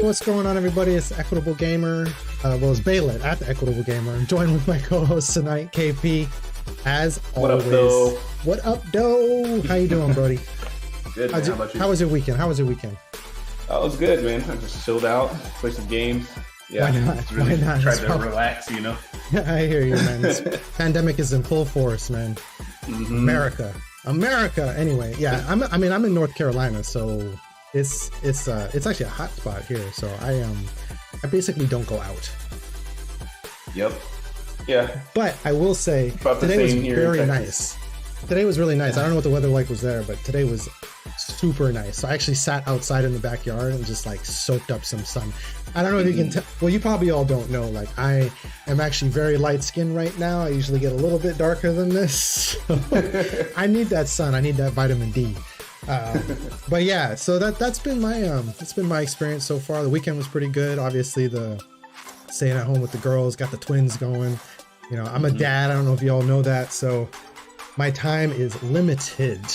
What's going on, everybody? It's Equitable Gamer. It's Baylet at the Equitable Gamer. I'm joined with my co-host tonight, KP. As always. What up, though? What up, doe? How you doing, Brody? Good, man. How about you? How was your weekend? Oh, it was good, man. I just chilled out, played some games. Yeah, Why not? Really Why not? tried to relax, you know? I hear you, man. This pandemic is in full force, man. Mm-hmm. America. Anyway, yeah, I'm in North Carolina, so it's actually a hot spot here. So I basically don't go out. Yep. Yeah. But I will say today was very nice. Today was really nice. I don't know what the weather was there, but today was super nice. So I actually sat outside in the backyard and just like soaked up some sun. I don't know if you can tell. Well, you probably all don't know. Like, I am actually very light skinned right now. I usually get a little bit darker than this. So I need that sun. I need that vitamin D. But yeah, so that's been my experience so far. The weekend was pretty good. Obviously, the staying at home with the girls, got the twins going. You know, I'm a dad. I don't know if you all know that. So my time is limited.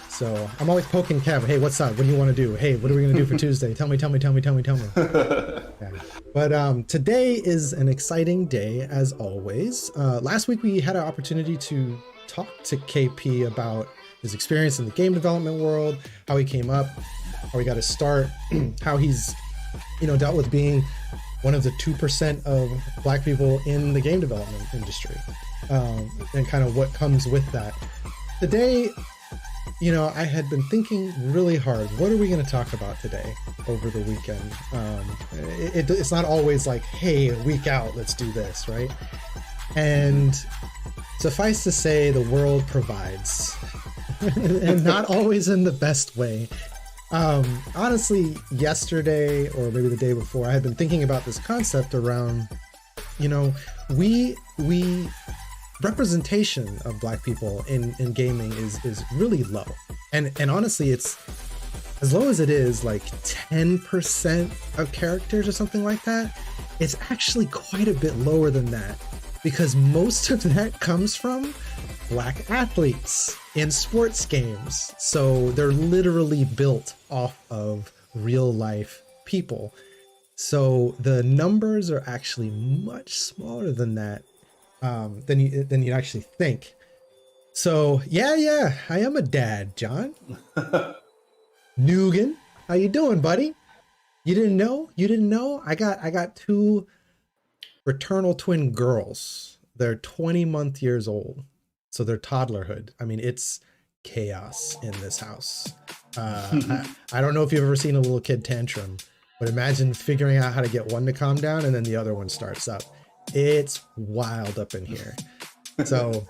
So I'm always poking Kev. Hey, what's up? What do you want to do? Hey, what are we going to do for Tuesday? Tell me. Yeah. But today is an exciting day, as always. Last week, we had an opportunity to talk to KP about his experience in the game development world, how he came up, how he got his start, how he's, dealt with being one of the 2% of Black people in the game development industry, and kind of what comes with that. Today, I had been thinking really hard, what are we going to talk about today over the weekend? It's not always like, hey, a week out, let's do this, right? And suffice to say, the world provides, and not always in the best way. Honestly, yesterday or maybe the day before, I had been thinking about this concept around, we representation of Black people in gaming is really low. And honestly, it's as low as it is, like 10% of characters or something like that. It's actually quite a bit lower than that, because most of that comes from Black athletes in sports games. So they're literally built off of real life people. So the numbers are actually much smaller than that, than you actually think. So yeah, I am a dad, John. Nugan, how you doing, buddy? You didn't know? I got two fraternal twin girls. They're 20 years old. So they're toddlerhood. I mean, it's chaos in this house. I don't know if you've ever seen a little kid tantrum, but imagine figuring out how to get one to calm down and then the other one starts up. It's wild up in here. So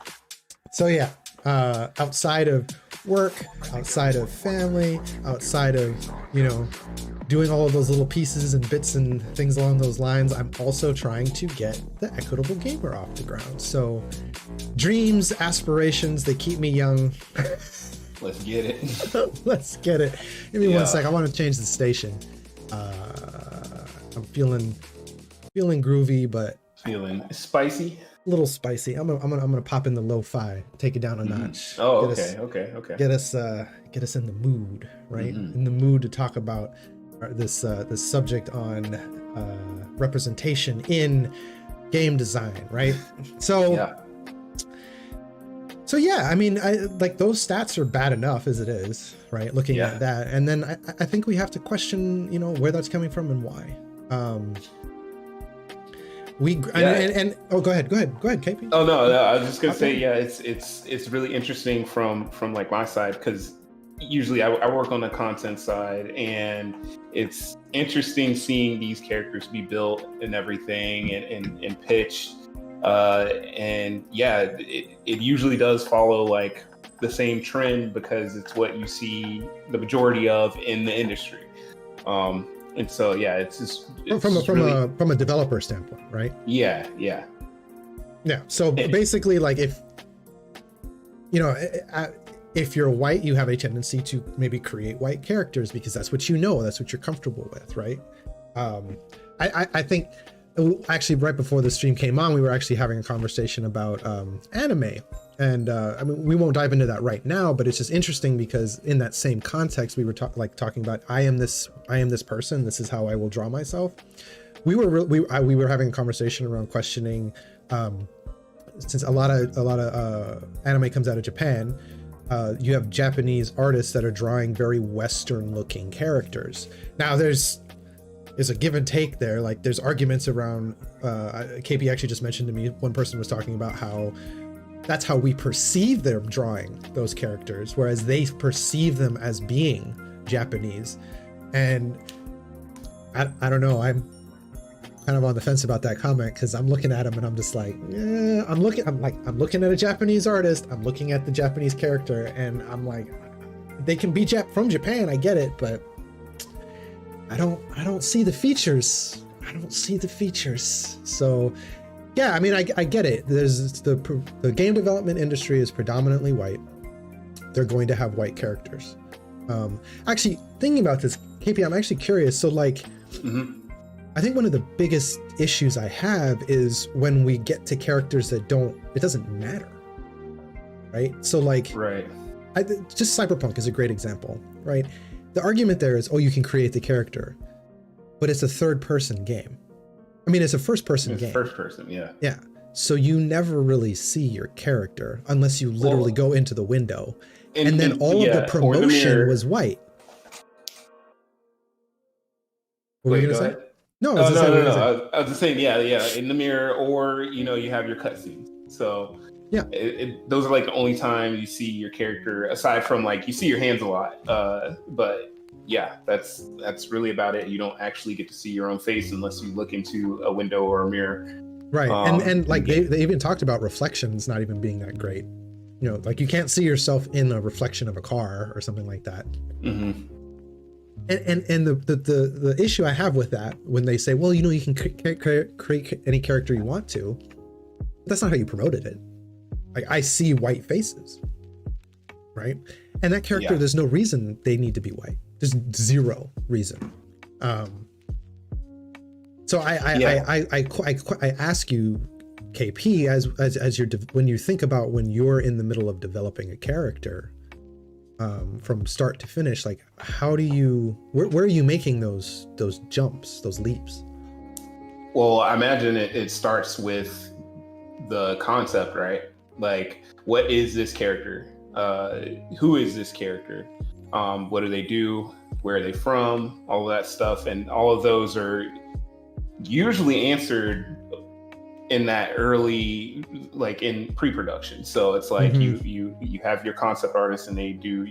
yeah, outside of work, outside of family, outside of, doing all of those little pieces and bits and things along those lines, I'm also trying to get the Equitable Gamer off the ground. So dreams, aspirations, they keep me young. Let's get it. Let's get it. Give me 1 sec. I want to change the station. I'm feeling groovy, but feeling spicy. A little spicy. I'm gonna pop in the lo-fi, take it down a notch. Oh, okay. Get us in the mood, right? In the mood to talk about this subject on representation in game design, right? So yeah, I mean, like those stats are bad enough as it is, right? Looking at that, and then I think we have to question, where that's coming from and why. Go ahead, KP. Oh no, I was just gonna say, yeah, it's really interesting from like my side, because usually I work on the content side, and it's interesting seeing these characters be built and everything and pitched. And yeah, it usually does follow like the same trend, because it's what you see the majority of in the industry. And so yeah, it's just from a developer standpoint, right? Yeah. So basically, like if you're white, you have a tendency to maybe create white characters because that's what that's what you're comfortable with, right? I think actually, right before the stream came on, we were actually having a conversation about anime. And I mean, we won't dive into that right now, but it's just interesting because in that same context, we were talking about I am this person. This is how I will draw myself. We were having a conversation around questioning, since a lot of anime comes out of Japan. You have Japanese artists that are drawing very Western looking characters. Now there's a give and take there. Like there's arguments around, KP actually just mentioned to me, one person was talking about how that's how we perceive them drawing those characters, whereas they perceive them as being Japanese. And I don't know, I'm kind of on the fence about that comment, because I'm looking at him and I'm just like, yeah, I'm looking at a Japanese artist, I'm looking at the Japanese character, and I'm like, they can be from Japan, I get it, but I don't see the features. I don't see the features. So yeah, I mean, I get it. There's the game development industry is predominantly white. They're going to have white characters. Actually, thinking about this, KP, I'm actually curious. So like, I think one of the biggest issues I have is when we get to characters that it doesn't matter, right? So like, right. Just Cyberpunk is a great example, right? The argument there is, oh, you can create the character, but it's a third-person game. I mean, it's a first-person game. First person, yeah. Yeah. So you never really see your character unless you literally go into the window. And then all of the promotion was white. What were you going to say? No, I was just saying, yeah. In the mirror, or, you have your cutscenes. So yeah, those are like the only time you see your character, aside from like, you see your hands a lot. But yeah, that's really about it. You don't actually get to see your own face unless you look into a window or a mirror. Right. And like they even talked about reflections not even being that great. Like you can't see yourself in a reflection of a car or something like that. And the issue I have with that, when they say, well, you can create any character you want to, that's not how you promoted it. Like I see white faces, right? And that character, there's no reason they need to be white. There's zero reason. So I ask you, KP, as when you think about when you're in the middle of developing a character, from start to finish, like how do you, where are you making those jumps, those leaps? Well, I imagine it starts with the concept, right? Like, what is this character? Who is this character? What do they do? Where are they from? All of that stuff. And all of those are usually answered in that early, like in pre-production. So it's like you have your concept artists and they do,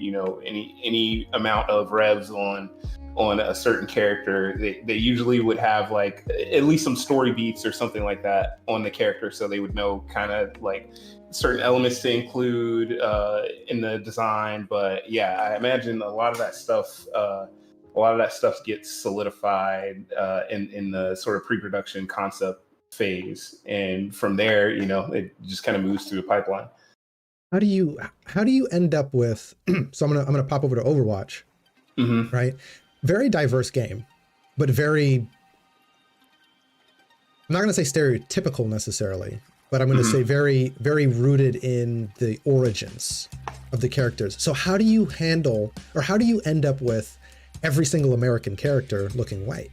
any amount of revs on a certain character. They usually would have like at least some story beats or something like that on the character, so they would know kind of like certain elements to include in the design. But yeah, I imagine a lot of that stuff gets solidified in the sort of pre-production concept phase, and from there, it just kind of moves through the pipeline. How do you end up with so I'm gonna pop over to Overwatch, right? Very diverse game, but very, I'm not going to say stereotypical necessarily, but I'm going to say very, very rooted in the origins of the characters. So how do you handle, or how do you end up with every single American character looking white?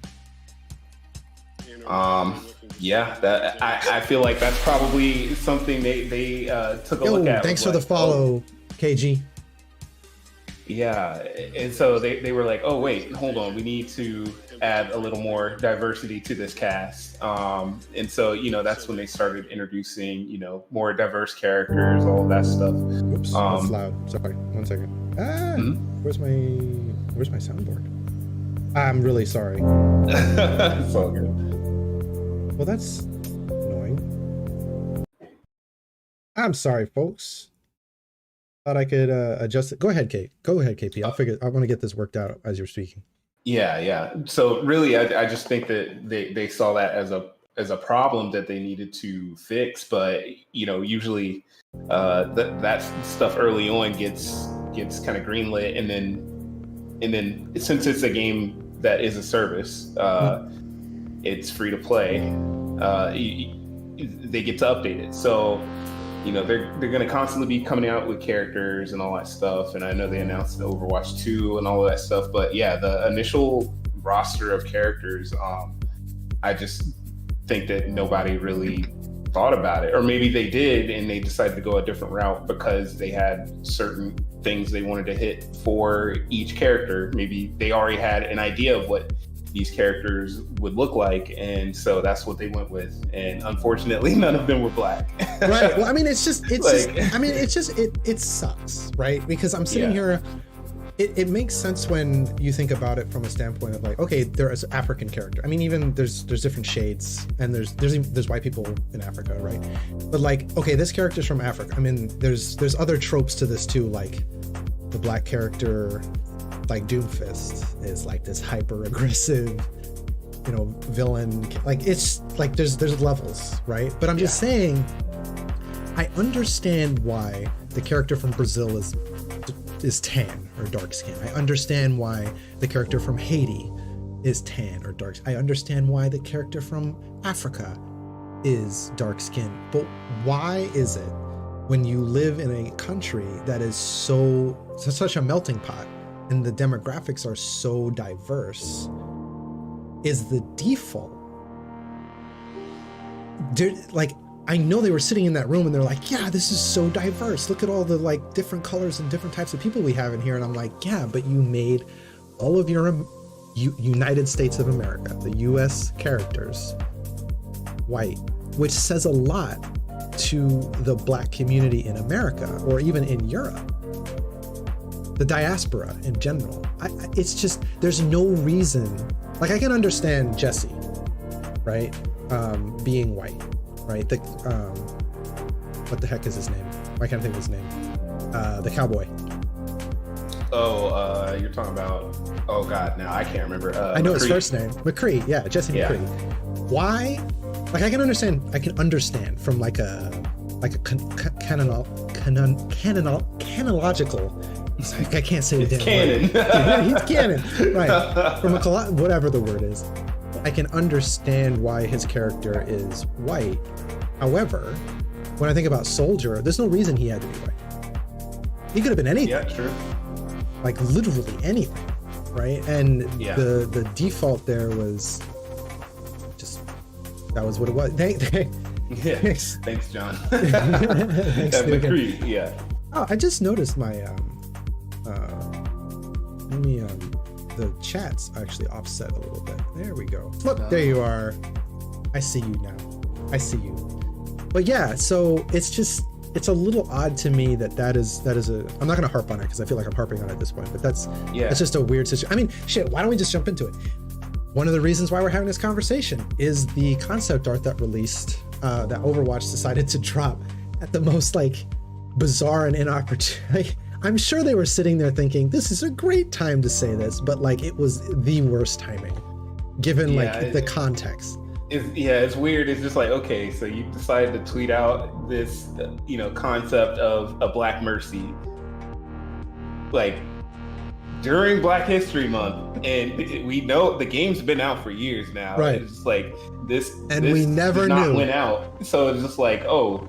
Yeah, that I feel like that's probably something they took a look at. Thanks for the follow, KG. Yeah, and so they were like, oh wait, hold on, we need to add a little more diversity to this cast. And so, that's when they started introducing, more diverse characters, all that stuff. Oops, that's loud. Sorry, 1 second. Where's my soundboard? I'm really sorry. It's all good. Well, that's annoying. I'm sorry, folks. Thought I could adjust it. Go ahead, Kate. Go ahead, KP. I want to get this worked out as you're speaking. Yeah. So really, I just think that they saw that as a problem that they needed to fix. But usually that stuff early on gets kind of greenlit, and then since it's a game that is a service, it's free to play. they get to update it. So, they're going to constantly be coming out with characters and all that stuff. And I know they announced the Overwatch 2 and all of that stuff. But yeah, the initial roster of characters, I just think that nobody really thought about it, or maybe they did and they decided to go a different route because they had certain things they wanted to hit for each character. Maybe they already had an idea of what these characters would look like, and so that's what they went with. And unfortunately, none of them were black. Right. Well, I mean, it sucks, right? Because I'm sitting here. It makes sense when you think about it from a standpoint of like, okay, there is African character. I mean, even there's different shades, and there's white people in Africa, right? But like, okay, this character's from Africa. I mean, there's other tropes to this too, like the black character, like Doomfist, is like this hyper aggressive, villain. Like it's like there's levels, right? But I'm just saying, I understand why the character from Brazil is tan or dark skin. I understand why the character from Haiti is tan or dark. I understand why the character from Africa is dark skin. But why is it when you live in a country that is such a melting pot and the demographics are so diverse, is the default? I know they were sitting in that room and they're like, yeah, this is so diverse. Look at all the like different colors and different types of people we have in here. And I'm like, yeah, but you made all of your United States of America, the US characters, white, which says a lot to the black community in America or even in Europe, the diaspora in general. It's just, there's no reason. Like, I can understand Jesse, right? Being white. Right, what the heck is his name? I can't think of his name. The cowboy. Oh, you're talking about? Oh God, now I can't remember. I know his first name, McCree. Yeah, Jesse McCree. Why? Like, I can understand from like a canological. I can't say the damn word. He's canon, right? From a whatever the word is. I can understand why his character is white. However, when I think about Soldier, there's no reason he had to be white. He could have been anything. Yeah, true. Like literally anything, right? And the default there was just, that was what it was. Thanks, John. Thanks, McCree, yeah. Oh, I just noticed my the chat's actually offset a little bit. There we go. Look, there you are. I see you now. I see you. But yeah, so it's a little odd to me that is a, I'm not going to harp on it because I feel like I'm harping on it at this point, but that's just a weird situation. I mean, shit, why don't we just jump into it? One of the reasons why we're having this conversation is the concept art that released, that Overwatch decided to drop at the most like bizarre and inopportune. Like, I'm sure they were sitting there thinking, this is a great time to say this, but like it was the worst timing, given the context. It's weird. It's just like, okay, so you decided to tweet out this, concept of a Black Mercy, like during Black History Month, and we know the game's been out for years now. Right. It's just like this, and we never knew. Went out, so it's just like, oh.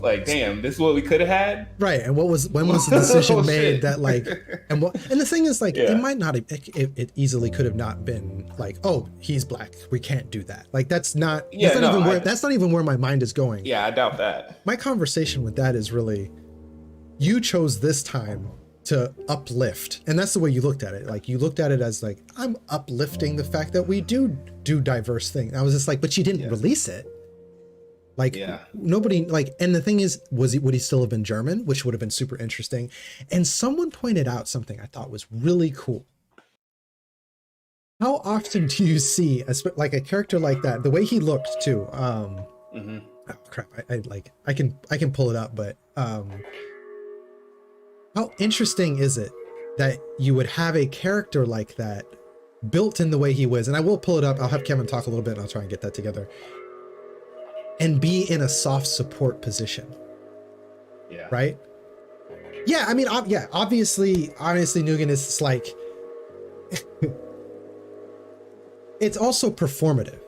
Like, damn, this is what we could have had. Right. And when was the decision made that like, and the thing is like, it might not have, it easily could have not been like, oh, he's black, we can't do that. Like, that's not even where my mind is going. Yeah, I doubt that. My conversation with that is really, you chose this time to uplift. And that's the way you looked at it. Like, you looked at it as like, I'm uplifting the fact that we do diverse things. And I was just like, but you didn't release it. Like, nobody, like, and the thing is, would he still have been German, which would have been super interesting. And someone pointed out something I thought was really cool. How often do you see like a character like that, the way he looked too? Oh crap, I can pull it up, but how interesting is it that you would have a character like that built in the way he was? And I will pull it up. I'll have Kevin talk a little bit and I'll try and get that together. And be in a soft support position. Yeah. Right? Yeah, I mean, obviously Nugan is just like, it's also performative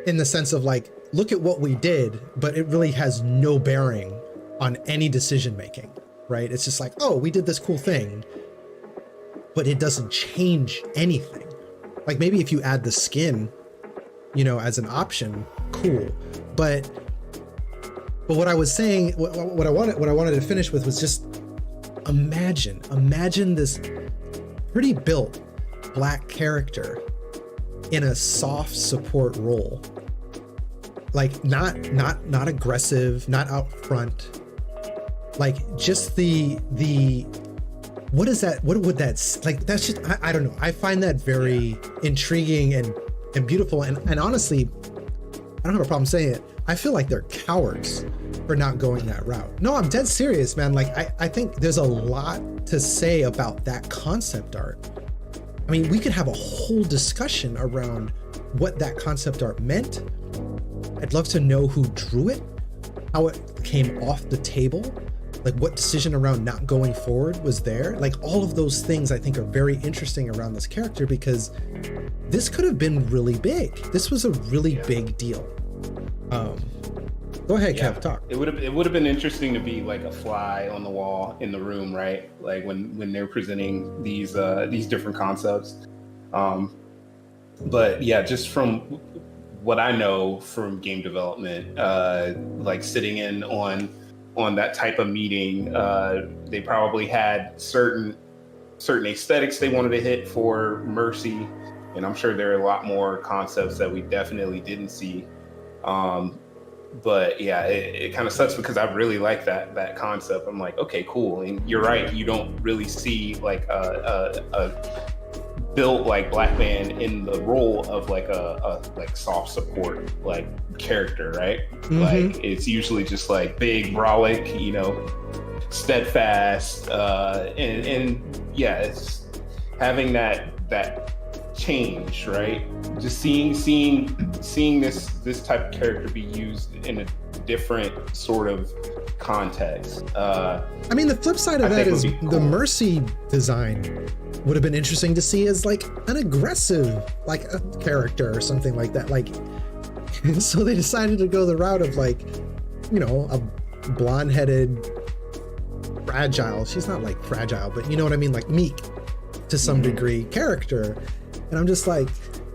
in the sense of like, look at what we did, but it really has no bearing on any decision making, right? It's just like, oh, we did this cool thing, but it doesn't change anything. Like maybe if you add the skin, you know, as an option, cool. But what I was saying, what I wanted to finish with was just imagine this pretty built Black character in a soft support role. Like not aggressive, not out front. Like just the what is that? What would that like? That's just I don't know. I find that very intriguing and beautiful. And honestly, I don't have a problem saying it. I feel like they're cowards for not going that route. No, I'm dead serious, man. Like I think there's a lot to say about that concept art. I mean, we could have a whole discussion around what that concept art meant. I'd love to know who drew it, how it came off the table, like what decision around not going forward was there. Like all of those things I think are very interesting around this character, because this could have been really big. This was a really big deal. Go ahead, Kev, talk. It would have been interesting to be like a fly on the wall in the room, right? Like when they're presenting these different concepts. But yeah, just from what I know from game development, like sitting in on that type of meeting, they probably had certain aesthetics they wanted to hit for Mercy, and I'm sure there are a lot more concepts that we definitely didn't see. But yeah, it kind of sucks because I really like that concept. I'm like, okay, cool. And you're right, you don't really see like a built like Black man in the role of like a like soft support like character, right? Mm-hmm. Like it's usually just like big, brolic, you know, steadfast, and yeah, it's having that change, right? Just seeing this type of character be used in a different sort of context. I mean, the flip side of that is cool. The Mercy design would have been interesting to see as like an aggressive like a character or something like that. Like, so they decided to go the route of like, you know, a blonde-headed fragile. She's not like fragile, but you know what I mean, like meek to some degree character. And I'm just like,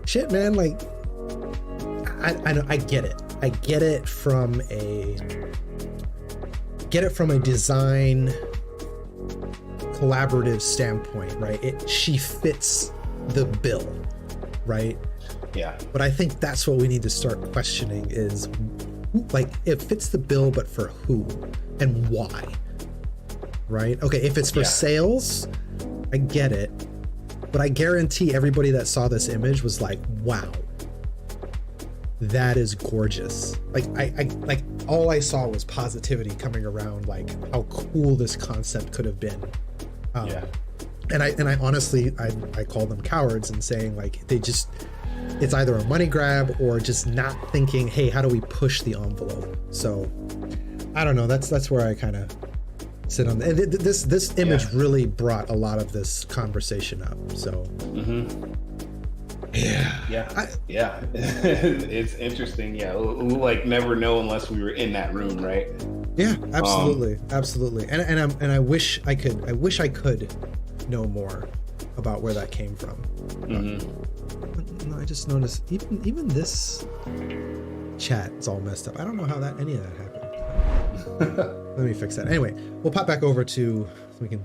shit, man, like, I get it. I get it from a design collaborative standpoint, right? She fits the bill, right? Yeah. But I think that's what we need to start questioning is, like, it fits the bill, but for who and why, right? Okay, if it's for sales, I get it. But I guarantee everybody that saw this image was like, wow, that is gorgeous. Like I like all I saw was positivity coming around, like how cool this concept could have been. And I honestly, I call them cowards and saying like, it's either a money grab or just not thinking, hey, how do we push the envelope? So I don't know. That's where I kind of sit on this image really brought a lot of this conversation up. So it's interesting. We'll like never know unless we were in that room, right? Yeah, absolutely. And I wish I could know more about where that came from. No, I just noticed even this chat is all messed up. I don't know how any of that happened. Let me fix that. Anyway, we'll pop back over so we can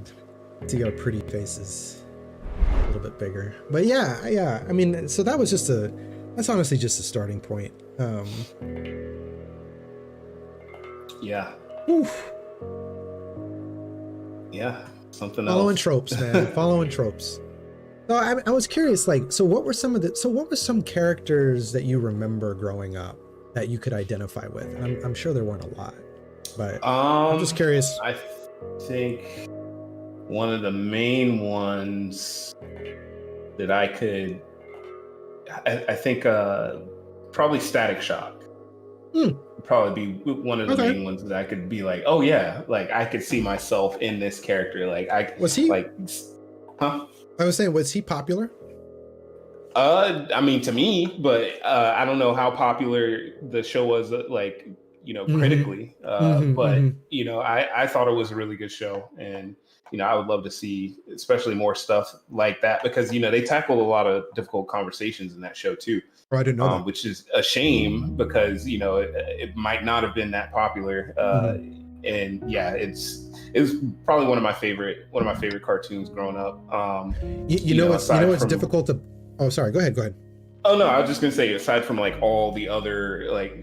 see our pretty faces a little bit bigger. But yeah. I mean, so that was that's honestly just a starting point. Yeah. Oof. Yeah. Something Following else. Tropes, man. Following tropes. So I was curious, like, what were some characters that you remember growing up that you could identify with? And I'm sure there weren't a lot. But I'm just curious. I think one of the main ones that I think probably Static Shock. Probably be one of the main ones that I could be like, oh yeah, like I could see myself in this character. Like was he like, huh? I was saying, was he popular? I mean, to me, but I don't know how popular the show was, like, critically. But I thought it was a really good show, and I would love to see, especially more stuff like that, because they tackled a lot of difficult conversations in that show too. Oh, I didn't know that. Which is a shame, because it might not have been that popular. And yeah, it's probably one of my favorite cartoons growing up. It's difficult to. Oh, sorry. Go ahead. Oh no, I was just gonna say, aside from like all the other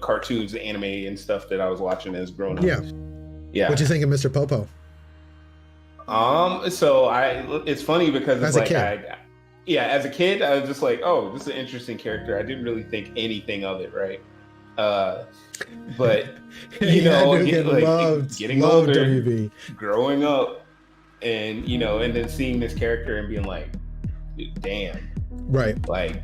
cartoons, anime, and stuff that I was watching as growing up. Yeah. What do you think of Mr. Popo? So it's funny because it's as like a kid. as a kid, I was just like, oh, this is an interesting character. I didn't really think anything of it, right? But getting older, WB. Growing up, and and then seeing this character and being like, damn, right? Like,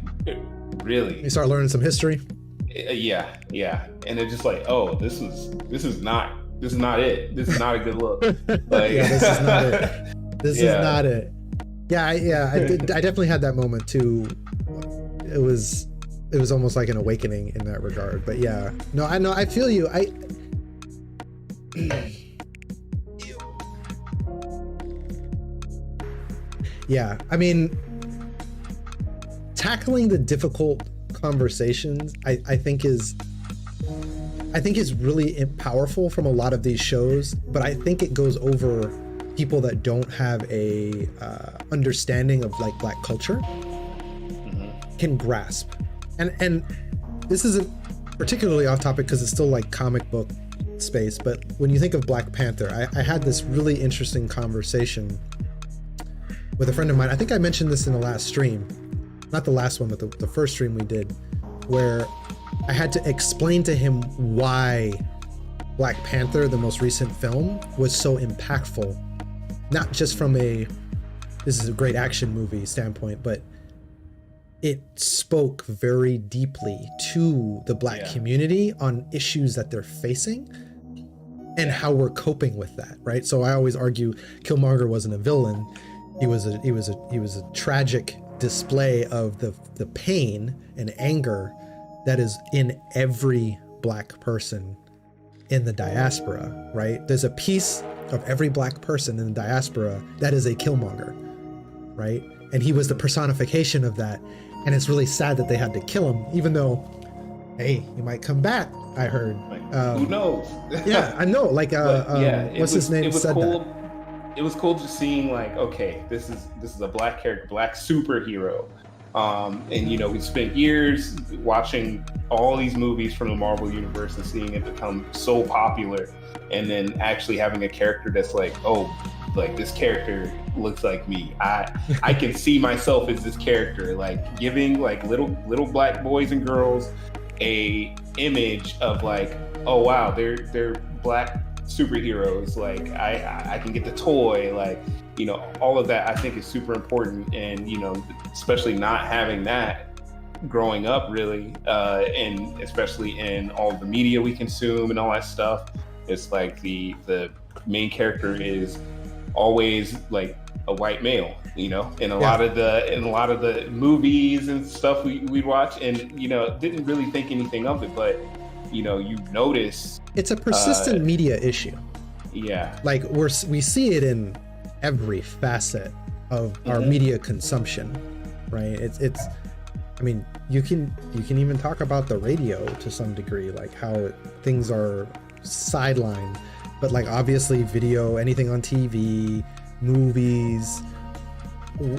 really? You start learning some history. Yeah, and it's just like, oh, this is not it. This is not a good look. Like, this is not it. This is not it. I definitely had that moment too. It was almost like an awakening in that regard. But yeah, no, I know, I feel you. Yeah, I mean, tackling the difficult conversations, I think is really powerful from a lot of these shows, but I think it goes over people that don't have a understanding of like Black culture can grasp. And this isn't particularly off topic because it's still like comic book space, but when you think of Black Panther, I had this really interesting conversation with a friend of mine. I think I mentioned this in the last stream, not the last one, but the first stream we did, where I had to explain to him why Black Panther, the most recent film, was so impactful, not just from this is a great action movie standpoint, but it spoke very deeply to the Black community on issues that they're facing and how we're coping with that, right? So I always argue Killmonger wasn't a villain. He was a tragic display of the pain and anger that is in every Black person in the diaspora, right? There's a piece of every Black person in the diaspora that is a Killmonger, right? And he was the personification of that. And it's really sad that they had to kill him, even though, hey, he might come back, I heard. Who knows? Yeah, I know. Like, what's his name? It was said cool. That. It was cool just seeing like, okay, this is a Black character, Black superhero. And we spent years watching all these movies from the Marvel universe and seeing it become so popular, and then actually having a character that's like, oh, like this character looks like me. I can see myself as this character, like giving like little Black boys and girls a image of like, oh wow, they're Black superheroes. Like I can get the toy, like all of that I think is super important. And especially not having that growing up, really, and especially in all the media we consume and all that stuff, it's like the main character is always like a white male, in a lot of the movies and stuff we'd watch, and didn't really think anything of it, but you notice it's a persistent media issue. Like we see it in every facet of our media consumption, right? It's I mean, you can even talk about the radio to some degree, like how things are sidelined, but like obviously video, anything on TV, movies.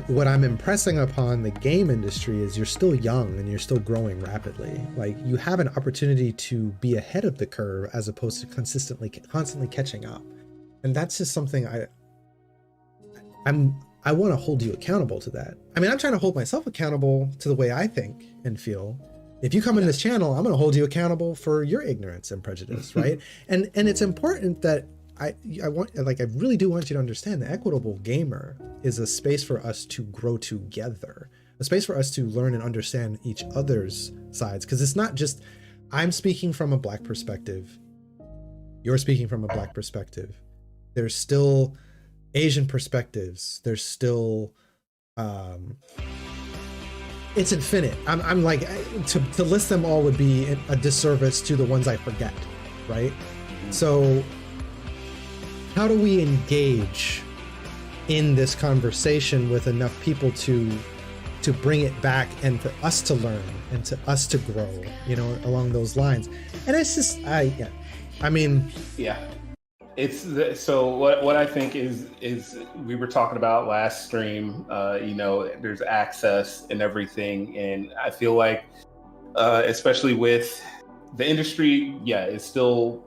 What I'm impressing upon the game industry is you're still young and you're still growing rapidly. Like you have an opportunity to be ahead of the curve as opposed to constantly catching up. And that's just something I want to hold you accountable to that. I mean, I'm trying to hold myself accountable to the way I think and feel. If you come in this channel, I'm going to hold you accountable for your ignorance and prejudice, right? And it's important that I really do want you to understand the Equitable Gamer is a space for us to grow together, a space for us to learn and understand each other's sides. Because it's not just I'm speaking from a Black perspective, you're speaking from a Black perspective. There's still Asian perspectives. There's still it's infinite. I'm like, to list them all would be a disservice to the ones I forget, right? So how do we engage in this conversation with enough people to bring it back and for us to learn and to us to grow, you know, along those lines? And it's just, so what I think is we were talking about last stream, you know, there's access and everything. And I feel like, especially with the industry, it's still,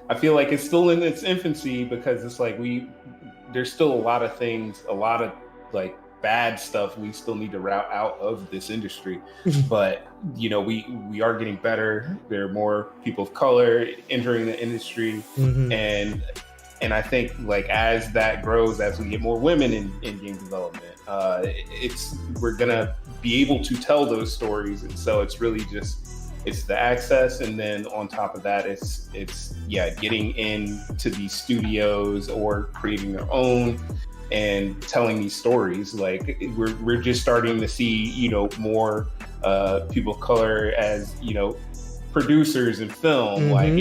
I feel like it's still in its infancy, because it's like there's still a lot of things, a lot of like bad stuff we still need to route out of this industry. But you know, we are getting better. There are more people of color entering the industry. And I think like as that grows, as we get more women in game development, we're gonna be able to tell those stories. And so it's really just, it's the access, and then on top of that, it's getting into these studios or creating their own and telling these stories. Like we're just starting to see, you know, more people of color as, you know, producers in film. Like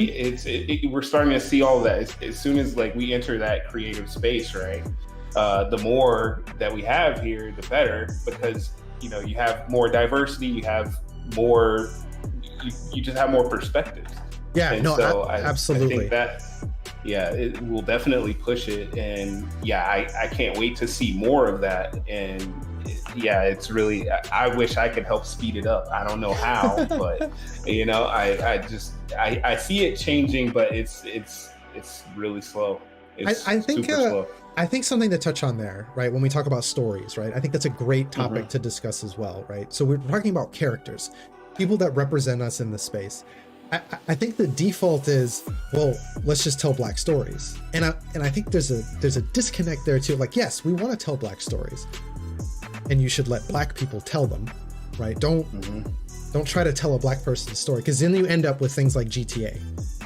we're starting to see all of that as soon as like we enter that creative space, right? The more that we have here, the better, because you know, you have more diversity, you have more, you just have more perspectives. Absolutely. I think that it will definitely push it. And I can't wait to see more of that. And it's really, I wish I could help speed it up. I don't know how, but you know, I see it changing, but it's really slow. I think super slow. I think something to touch on there, right, when we talk about stories, right, I think that's a great topic to discuss as well, right? So we're talking about characters, people that represent us in the space. I think the default is, well, let's just tell Black stories. And I think there's a disconnect there too. Like, yes, we want to tell Black stories, and you should let Black people tell them, right? Don't try to tell a Black person's story, because then you end up with things like GTA,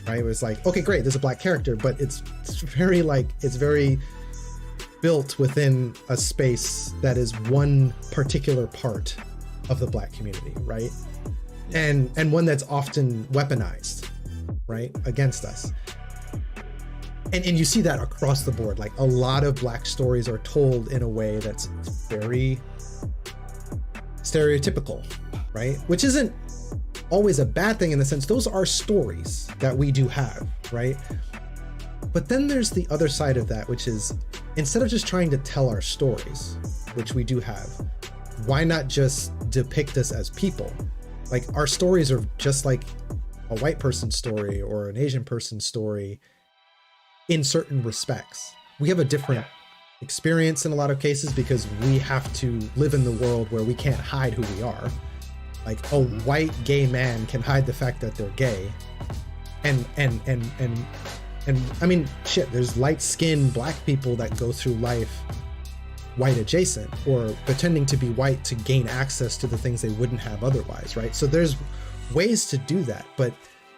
right? It was like, okay, great, there's a Black character, but it's very built within a space that is one particular part of the Black community, right? And one that's often weaponized, right, against us. And you see that across the board. Like, a lot of Black stories are told in a way that's very stereotypical, right? Which isn't always a bad thing, in the sense those are stories that we do have, right? But then there's the other side of that, which is, instead of just trying to tell our stories, which we do have, why not just depict us as people? Like, our stories are just like a white person's story or an Asian person's story in certain respects. We have a different experience in a lot of cases, because we have to live in the world where we can't hide who we are. Like, a white gay man can hide the fact that they're gay. And I mean, shit, there's light-skinned Black people that go through life white adjacent, or pretending to be white to gain access to the things they wouldn't have otherwise, right? So there's ways to do that. But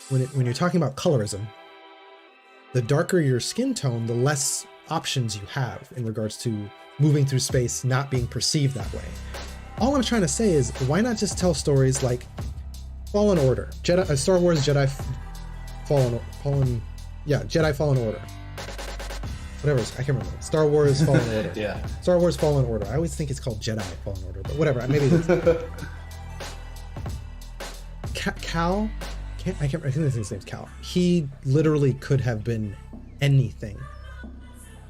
when you're talking about colorism, the darker your skin tone, the less options you have in regards to moving through space, not being perceived that way. All I'm trying to say is, why not just tell stories like Fallen Order, Star Wars Jedi Fallen Order. Whatever, I can't remember. Star Wars Fallen Order. Star Wars Fallen Order. I always think it's called Jedi Fallen Order, but whatever. Maybe it's Cal. I think his name's Cal. He literally could have been anything.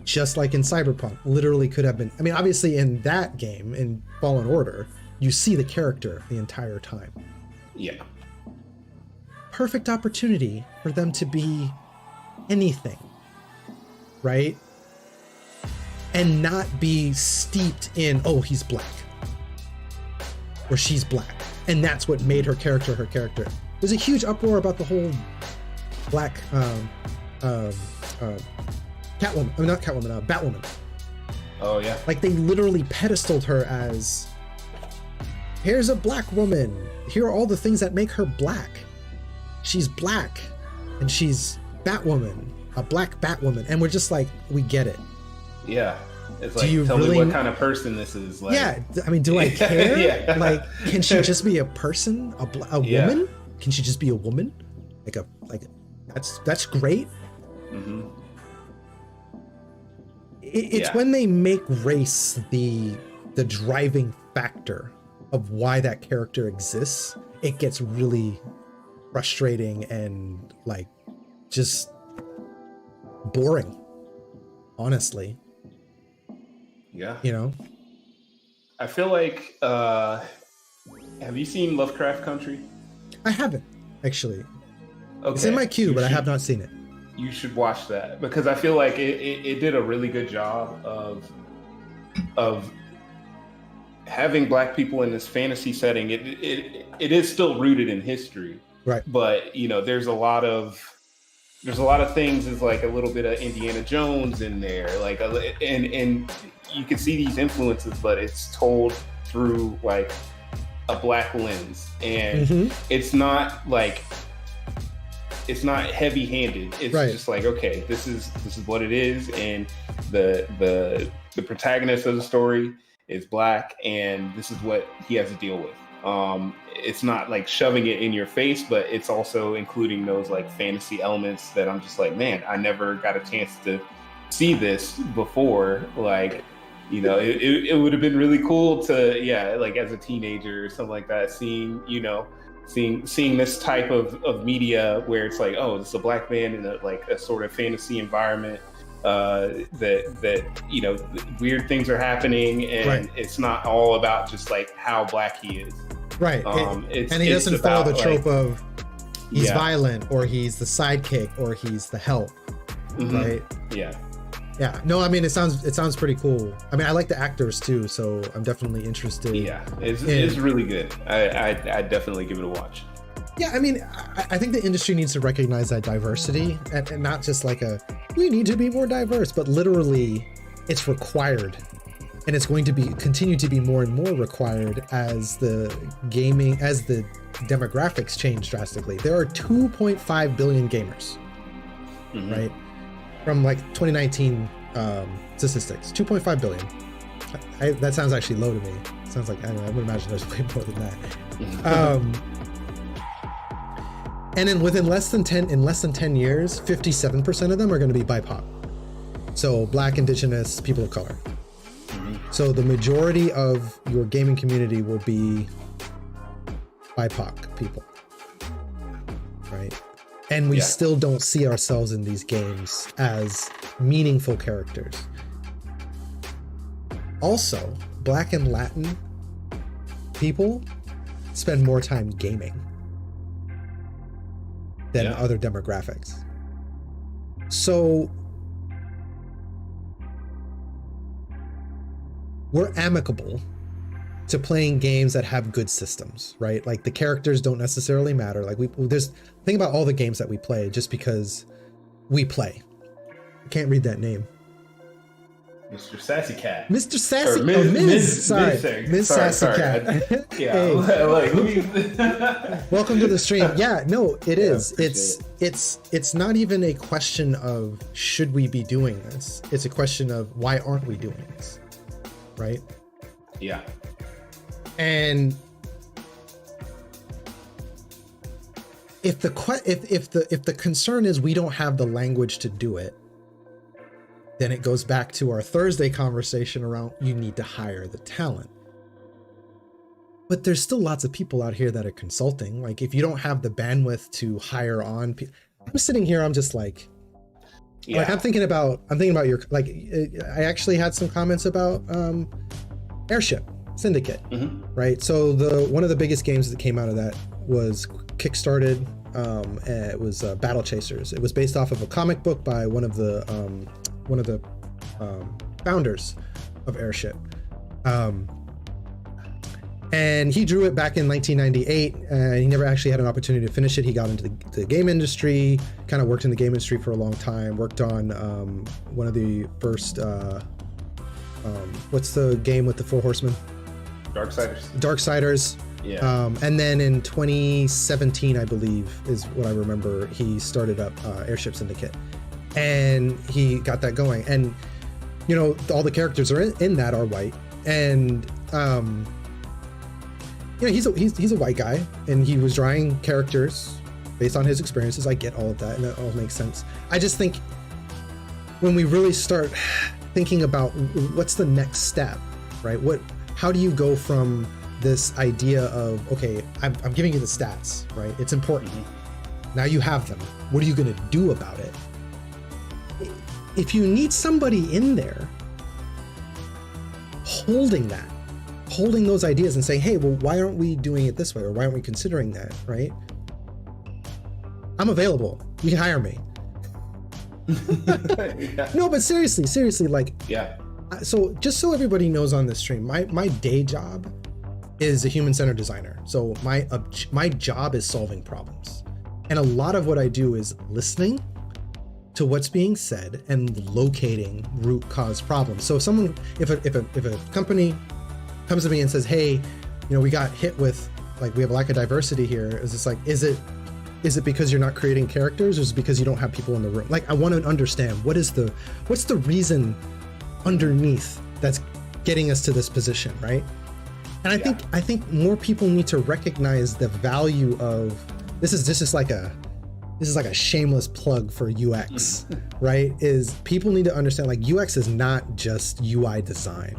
Just like in Cyberpunk, literally could have been. I mean, obviously in that game, in Fallen Order, you see the character the entire time. Yeah. Perfect opportunity for them to be anything, right? And not be steeped in, oh, he's Black, or she's Black, and that's what made her character. There's a huge uproar about the whole Black Catwoman. I mean, not Catwoman, Batwoman. Oh yeah. Like, they literally pedestaled her as, here's a Black woman. Here are all the things that make her Black. She's Black, and she's Batwoman, a Black Batwoman, and we're just like, we get it. Yeah. It's like, tell me what kind of person this is. Like, yeah, I mean, do I care? Yeah. Like, can she just be a person, a woman? Can she just be a woman? That's great. Mm-hmm. It's when they make race the driving factor of why that character exists, it gets really frustrating and like just boring, honestly. Yeah. You know? I feel like, have you seen Lovecraft Country? I haven't, actually. Okay. It's in my queue, but I have not seen it. You should watch that, because I feel like it did a really good job of having Black people in this fantasy setting. It is still rooted in history. Right. But, you know, there's a lot of things, is like a little bit of Indiana Jones in there, like, and you can see these influences, but it's told through like a Black lens, and it's not heavy-handed. It's just like, okay, this is what it is, and the protagonist of the story is Black, and this is what he has to deal with. It's not like shoving it in your face, but it's also including those like fantasy elements that I'm just like, man, I never got a chance to see this before. Like, you know, it would have been really cool to, like as a teenager or something like that, seeing this type of media where it's like, oh, this is a Black man in a sort of fantasy environment, that you know, weird things are happening, and it's not all about just like how Black he is. Right. And he doesn't follow the trope of he's violent, or he's the sidekick, or he's the help. Right. Yeah. No, I mean, it sounds pretty cool. I mean, I like the actors too, so I'm definitely interested. Yeah, it's really good. I definitely give it a watch. Yeah, I mean, I think the industry needs to recognize that diversity, and not just like we need to be more diverse, but literally it's required. And it's going to continue to be more and more required as the demographics change drastically. There are 2.5 billion gamers, right? From like 2019 statistics, 2.5 billion. That sounds actually low to me. It sounds like, I don't know, I would imagine there's way more than that. And then in less than 10 years, 57% of them are going to be BIPOC. So Black, Indigenous, people of color. So the majority of your gaming community will be BIPOC people, right? And we still don't see ourselves in these games as meaningful characters. Also, Black and Latin people spend more time gaming than other demographics. So we're amicable to playing games that have good systems, right? Like the characters don't necessarily matter. Like think about all the games that we play just because we play. I can't read that name. Mr. Sassy Cat. Mr. Sassy, Ms. Sorry, Ms. Sassy Cat. Yeah, Welcome to the stream. Yeah, no, it is. It's not even a question of should we be doing this. It's a question of why aren't we doing this, right? Yeah. And if the concern is we don't have the language to do it, then it goes back to our Thursday conversation around you need to hire the talent. But there's still lots of people out here that are consulting. Like if you don't have the bandwidth to hire on, I'm sitting here, I'm just like I'm thinking about your, like, I actually had some comments about Airship Syndicate, right? So one of the biggest games that came out of that was kickstarted. It was Battle Chasers. It was based off of a comic book by one of the founders of Airship. And he drew it back in 1998, and he never actually had an opportunity to finish it. He got into the game industry, kind of worked in the game industry for a long time, worked on one of the first, what's the game with the Four Horsemen? Darksiders. Yeah. And then in 2017, I believe, is what I remember, he started up Airship Syndicate. And he got that going. And you know, all the characters are in that are white, and you know, he's a white guy, and he was drawing characters based on his experiences. I get all of that, and that all makes sense. I just think when we really start thinking about what's the next step, right? How do you go from this idea of, okay, I'm giving you the stats, right? It's important. Now you have them. What are you going to do about it? If you need somebody in there holding those ideas and saying, hey, well, why aren't we doing it this way? Or why aren't we considering that, right? I'm available. You can hire me. Yeah. No, but seriously, like, yeah. So just so everybody knows on this stream, my day job is a human-centered designer. So my job is solving problems. And a lot of what I do is listening to what's being said and locating root cause problems. So if a company comes to me and says, hey, you know, we got hit with, like, we have a lack of diversity here, is this like, is it because you're not creating characters, or is it because you don't have people in the room? Like, I want to understand what's the reason underneath that's getting us to this position, right? And I think more people need to recognize the value of this is like a shameless plug for UX, right? Is people need to understand, like, UX is not just UI design.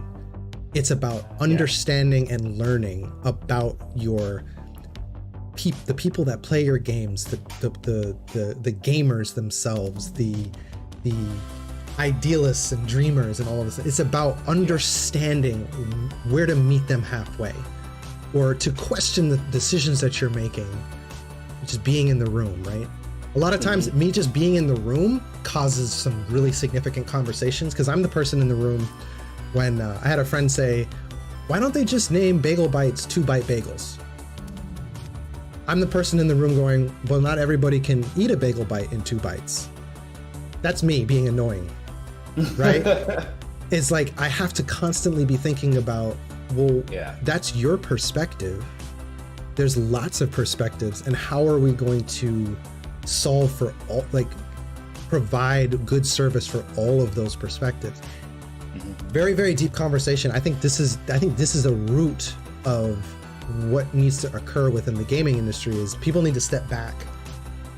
It's about understanding and learning about the people that play your games, the gamers themselves, the idealists and dreamers and all of this. It's about understanding where to meet them halfway, or to question the decisions that you're making, just being in the room, right? A lot of times me just being in the room causes some really significant conversations, because I'm the person in the room when I had a friend say, why don't they just name bagel bites 2-bite bagels? I'm the person in the room going, well, not everybody can eat a bagel bite in 2 bites. That's me being annoying, right? It's like, I have to constantly be thinking about, well, that's your perspective. There's lots of perspectives, and how are we going to solve for all, like, provide good service for all of those perspectives? Very, very deep conversation. I think this is a root of what needs to occur within the gaming industry. Is people need to step back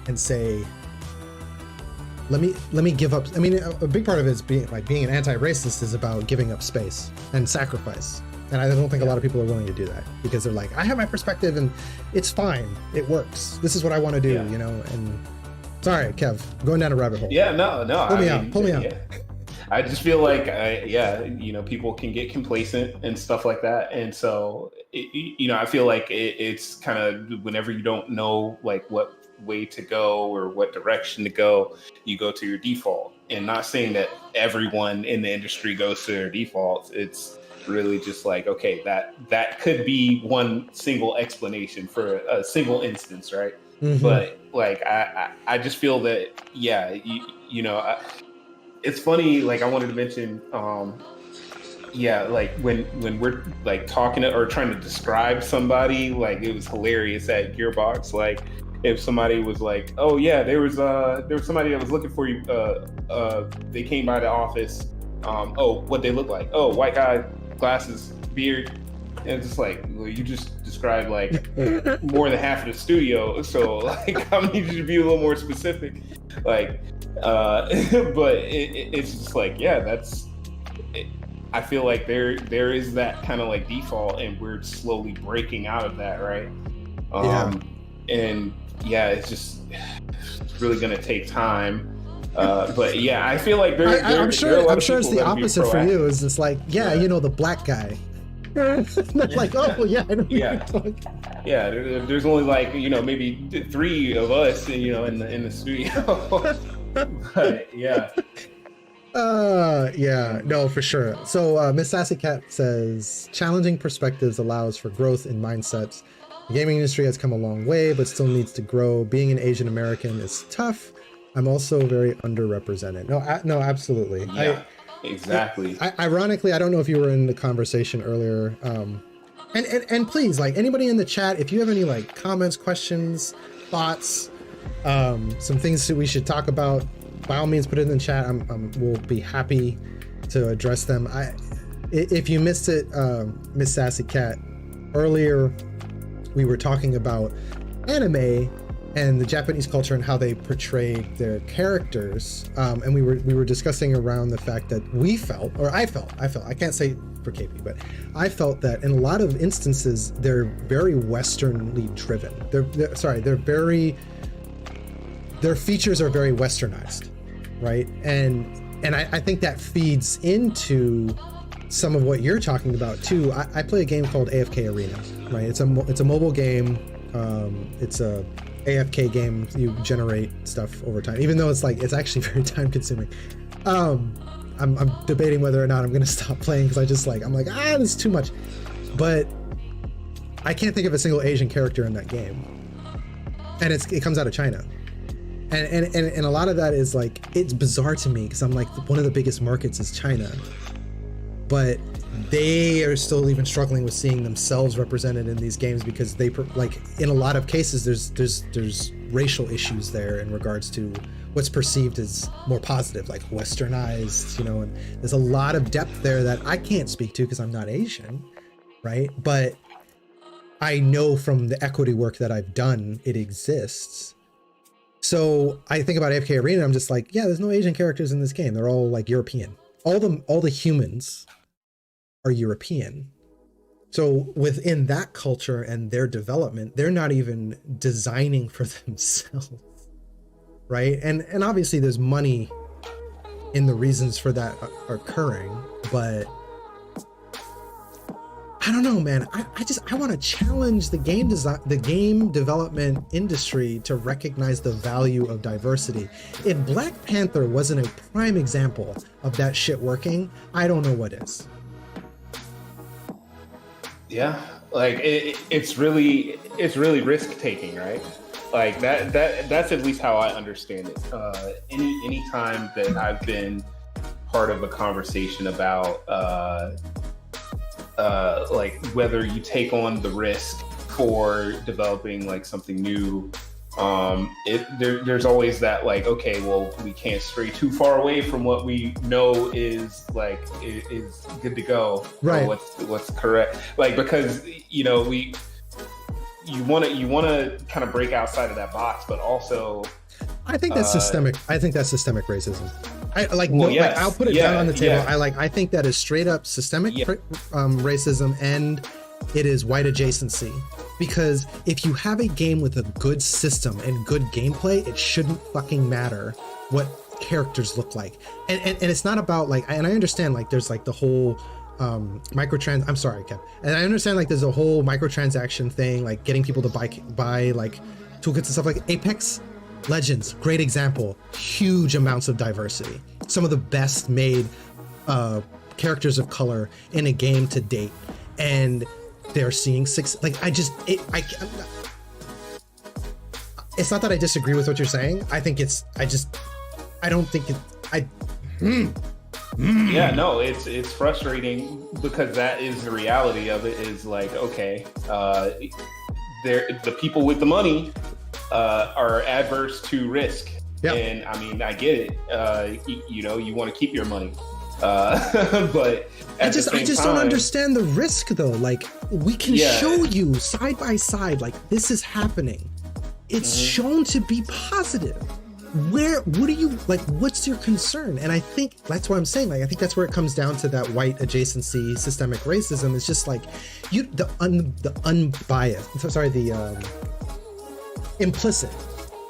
and say, let me give up. I mean, a big part of it is being an anti-racist is about giving up space and sacrifice. And I don't think a lot of people are willing to do that, because they're like, I have my perspective and it's fine. It works. This is what I want to do, you know? And sorry, Kev, going down a rabbit hole. Yeah, no. Pull me out. I just feel like, you know, people can get complacent and stuff like that. And so, you know, I feel like it's kind of, whenever you don't know, like, what way to go or what direction to go, you go to your default. And not saying that everyone in the industry goes to their defaults. It's really just like, okay, that could be one single explanation for a single instance, right? But like, I just feel that, you know, it's funny, like, I wanted to mention, like, when we're like talking or trying to describe somebody, like, it was hilarious at Gearbox. Like, if somebody was like, oh yeah, there was somebody that was looking for you, they came by the office, oh, what they look like, oh, white guy, glasses, beard, and it's just like, well, you just described like more than half of the studio, so like, I need you to be a little more specific, like, but it's just like, I feel like there is that kind of like default, and we're slowly breaking out of that, right? And it's really gonna take time. But yeah, I feel like I'm sure it's the opposite for you. Is it's like, you know, the black guy. Like, oh well, yeah, I know. There's only like, you know, maybe 3 of us, you know, in the studio. But no, for sure. So Miss Sassy Cat says, challenging perspectives allows for growth in mindsets. The gaming industry has come a long way, but still needs to grow. Being an Asian American is tough. I'm also very underrepresented. No, absolutely. Yeah, exactly. Ironically, I don't know if you were in the conversation earlier. And please, like, anybody in the chat, if you have any like comments, questions, thoughts, some things that we should talk about, by all means, put it in the chat. We'll be happy to address them. If you missed it, Miss Sassy Cat, earlier we were talking about anime and the Japanese culture and how they portrayed their characters, and we were discussing around the fact that I felt, I can't say for KP, but I felt that in a lot of instances they're very Westernly driven. Their features are very Westernized, right? And I think that feeds into some of what you're talking about too. I play a game called AFK Arena, right? It's a mobile game. It's a AFK game. You generate stuff over time, even though it's actually very time consuming. I'm debating whether or not I'm gonna stop playing because I'm like, this is too much. But I can't think of a single Asian character in that game, and it comes out of China. And a lot of that is like, it's bizarre to me because I'm like, one of the biggest markets is China, but they are still even struggling with seeing themselves represented in these games because they in a lot of cases there's racial issues there in regards to what's perceived as more positive, like Westernized, and there's a lot of depth there that I can't speak to because I'm not Asian, right? But I know from the equity work that I've done, it exists. So I think about AFK Arena, I'm just like, yeah, there's no Asian characters in this game. They're all like European. All the humans are European. So within that culture and their development, they're not even designing for themselves, right? And obviously there's money in the reasons for that occurring, but I don't know, man. I want to challenge the game development industry to recognize the value of diversity. If Black Panther wasn't a prime example of that shit working, I don't know what is. Yeah, like it's really risk taking, right? Like that's at least how I understand it. Any time that I've been part of a conversation about like whether you take on the risk for developing like something new, there's always that like, okay, well, we can't stray too far away from what we know is good to go, right? Or what's correct, like, because you want to kind of break outside of that box, but also I think that's systemic. I think that's systemic racism. I'll put it down on the table. Yeah. I think that is straight up systemic racism, and it is white adjacency. Because if you have a game with a good system and good gameplay, it shouldn't fucking matter what characters look like. And it's not about like, and I understand like there's like the whole I'm sorry, Kev. And I understand like there's a whole microtransaction thing, like getting people to buy like toolkits and stuff. Like Apex Legends, great example. Huge amounts of diversity. Some of the best made characters of color in a game to date. And they're seeing it's not that I disagree with what you're saying. I think yeah, no, it's frustrating because that is the reality of it. Is like, okay, the people with the money are adverse to risk. Yep. And I mean, I get it. You want to keep your money, but I just don't understand the risk though. Like, we can show you side by side, like, this is happening. It's shown to be positive. What do you like? What's your concern? And I think that's what I'm saying. Like, I think that's where it comes down to that white adjacency, systemic racism. It's just like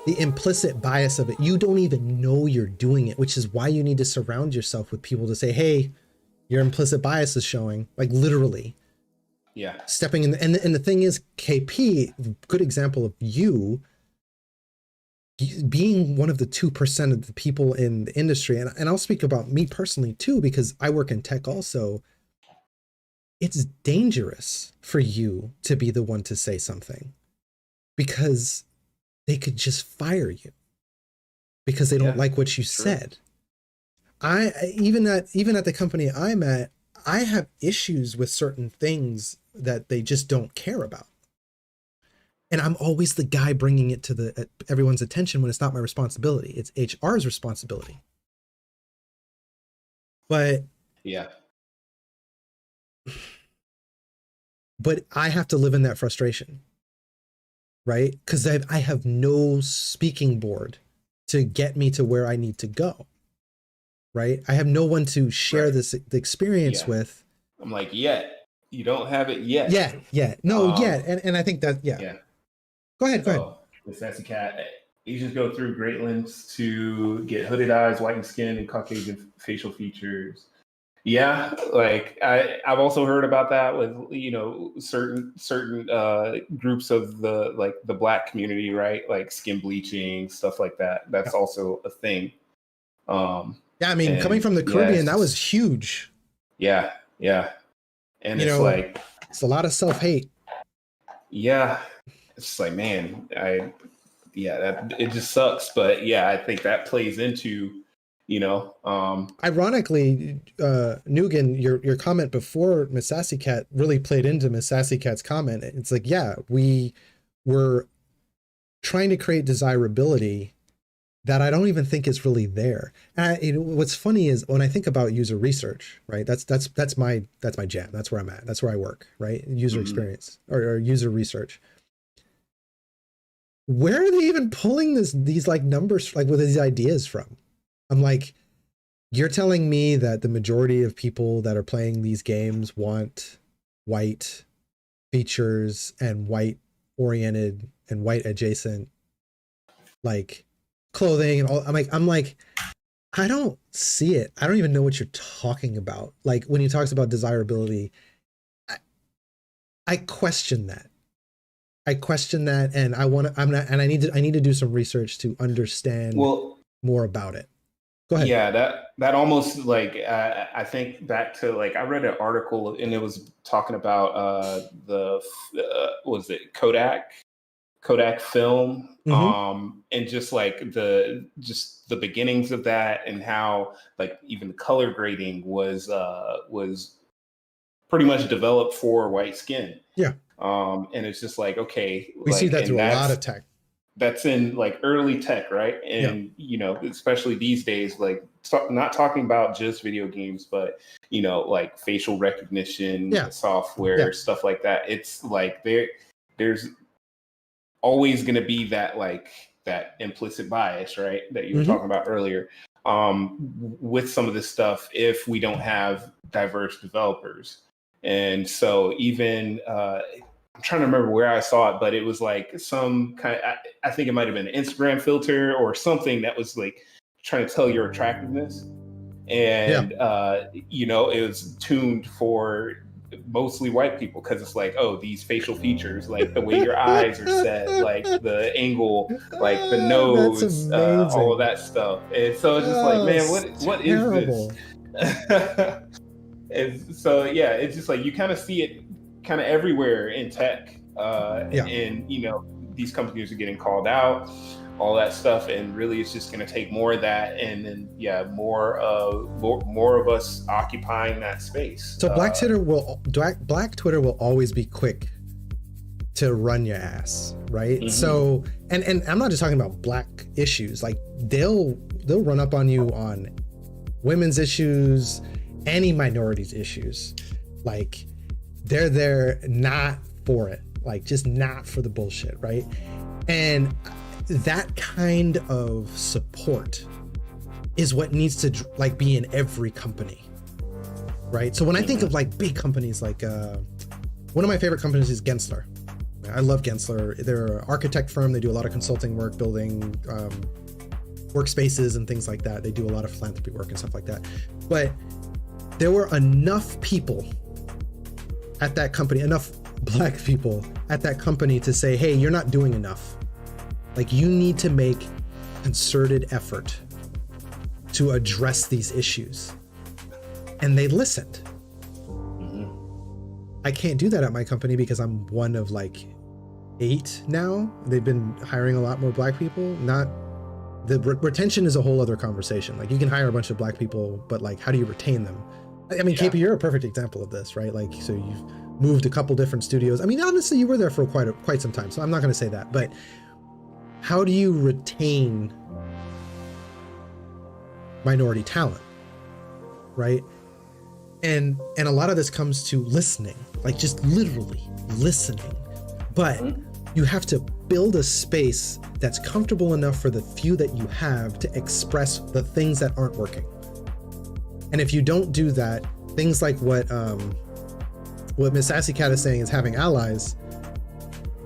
the implicit bias of it. You don't even know you're doing it, which is why you need to surround yourself with people to say, hey, your implicit bias is showing, like, literally. Yeah. Stepping in. And the thing is, KP, good example of you being one of the 2% of the people in the industry. And I'll speak about me personally too, because I work in tech also. It's dangerous for you to be the one to say something, because they could just fire you because they don't like what you said. Even at the company I'm at, I have issues with certain things that they just don't care about. And I'm always the guy bringing it to everyone's attention when it's not my responsibility. It's HR's responsibility. But Yeah. But I have to live in that frustration, right? Because I have no speaking board to get me to where I need to go, right? I have no one to share the experience with. I'm like, yet. You don't have it yet. No, and I think that, Yeah. Go ahead. The Sassy Cat. Asians go through great lengths to get hooded eyes, whitened skin, and Caucasian facial features. Yeah, like I've also heard about that with certain groups of the Black community, right? Like skin bleaching, stuff like that. That's also a thing. Yeah, I mean, coming from the Caribbean, that was huge. Yeah, and it's a lot of self-hate. Yeah, it's like, man, it just sucks, but yeah, I think that plays into. Ironically, Nugan, your comment before Miss Sassy Cat really played into Miss Sassy Cat's comment. It's like, yeah, we were trying to create desirability that I don't even think is really there. And what's funny is when I think about user research, right? That's my jam. That's where I'm at. That's where I work, right? User experience or user research. Where are they even pulling these like numbers, like with these ideas from? I'm like, you're telling me that the majority of people that are playing these games want white features and white oriented and white adjacent like clothing and all. I'm like, I don't see it. I don't even know what you're talking about. Like when he talks about desirability, I question that. And I need to do some research to understand more about it. Go ahead. Yeah, that almost like I think back to like I read an article and it was talking about what was it, Kodak film, and just like the beginnings of that and how like even the color grading was pretty much developed for white skin. Yeah. And it's just like, okay, we see that through a lot of tech. That's in like early tech, right? And especially these days, like not talking about just video games, but like facial recognition software, stuff like that. It's like there's always going to be that implicit bias, right? That you were talking about earlier, with some of this stuff if we don't have diverse developers. And so even I'm trying to remember where I saw it, but it was like some kind of, I think it might have been an Instagram filter or something that was like trying to tell your attractiveness. And, it was tuned for mostly white people because it's like, oh, these facial features, like the way your eyes are set, like the angle, like the nose, all of that stuff. And so it's just like, man, what is this? And so, yeah, it's just like you kind of see it kind of everywhere in tech, and these companies are getting called out, all that stuff, and really it's just going to take more of that, and then more of us occupying that space. So Black Twitter will always be quick to run your ass, right? So and I'm not just talking about Black issues, like they'll run up on you on women's issues, any minorities issues, like they're not for it, like just not for the bullshit, right? And that kind of support is what needs to like be in every company, right? So when I think of like big companies, like one of my favorite companies is Gensler. I love Gensler. They're an architect firm. They do a lot of consulting work, building workspaces and things like that. They do a lot of philanthropy work and stuff like that. But there were enough people at that company, enough Black people at that company to say, hey, you're not doing enough. Like you need to make concerted effort to address these issues. And they listened. I can't do that at my company because I'm one of like 8 now. They've been hiring a lot more Black people. The retention is a whole other conversation. Like you can hire a bunch of Black people, but like, how do you retain them? I mean, KP, you're a perfect example of this, right? Like, so you've moved a couple different studios. I mean, honestly, you were there for quite some time, so I'm not going to say that. But how do you retain minority talent, right? And a lot of this comes to listening, like just literally listening. But you have to build a space that's comfortable enough for the few that you have to express the things that aren't working. And if you don't do that, things like what Miss Sassy Cat is saying is having allies,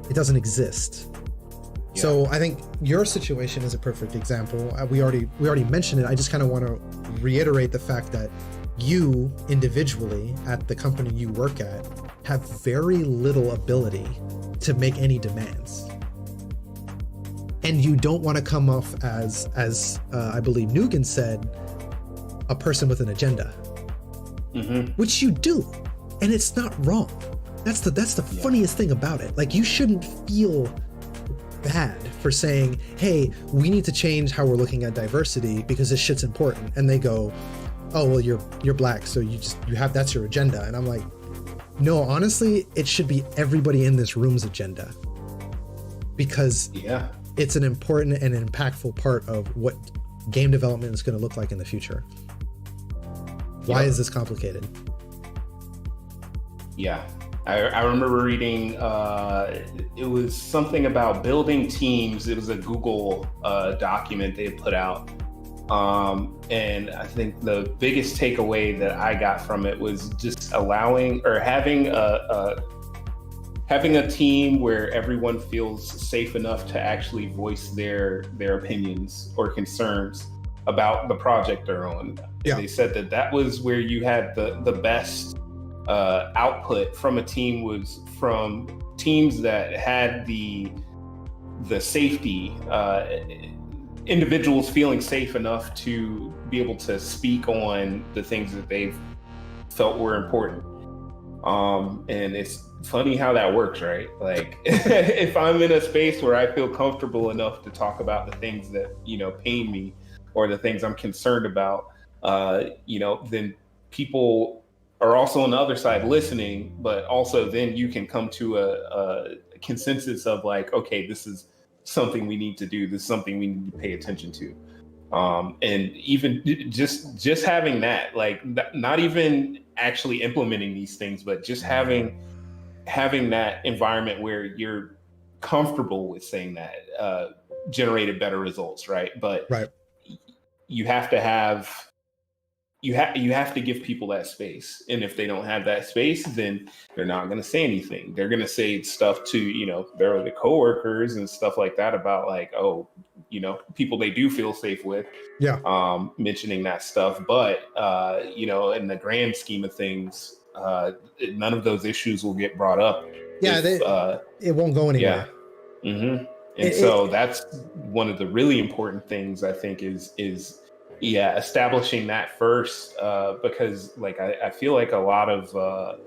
it doesn't exist. Yeah. So I think your situation is a perfect example. We already mentioned it. I just kind of want to reiterate the fact that you individually at the company you work at have very little ability to make any demands. And you don't want to come off as I believe Nugan said, a person with an agenda, which you do. And it's not wrong. That's the funniest thing about it. Like, you shouldn't feel bad for saying, hey, we need to change how we're looking at diversity because this shit's important. And they go, oh, well, you're black, so that's your agenda. And I'm like, no, honestly, it should be everybody in this room's agenda, because it's an important and impactful part of what game development is going to look like in the future. Why is this complicated? Yeah. I remember reading, it was something about building teams. It was a Google document they had put out. And I think the biggest takeaway that I got from it was just allowing or having a team where everyone feels safe enough to actually voice their opinions or concerns about the project they're on. Yeah. They said that was where you had the best output from a team, was from teams that had the safety, individuals feeling safe enough to be able to speak on the things that they've felt were important. And it's funny how that works, right? Like, if I'm in a space where I feel comfortable enough to talk about the things that, pain me, or the things I'm concerned about, then people are also on the other side listening, but also then you can come to a consensus of like, okay, this is something we need to do. This is something we need to pay attention to. And even just having that, like, not even actually implementing these things, but just having that environment where you're comfortable with saying that generated better results, right? But you have to give people that space. And if they don't have that space, then they're not going to say anything. They're going to say stuff to, their coworkers and stuff like that about like, oh, people they do feel safe with, mentioning that stuff. But, in the grand scheme of things, none of those issues will get brought up. It won't go anywhere. Yeah. Mm-hmm. And so that's one of the really important things, I think, is establishing that first, because like I feel like a lot of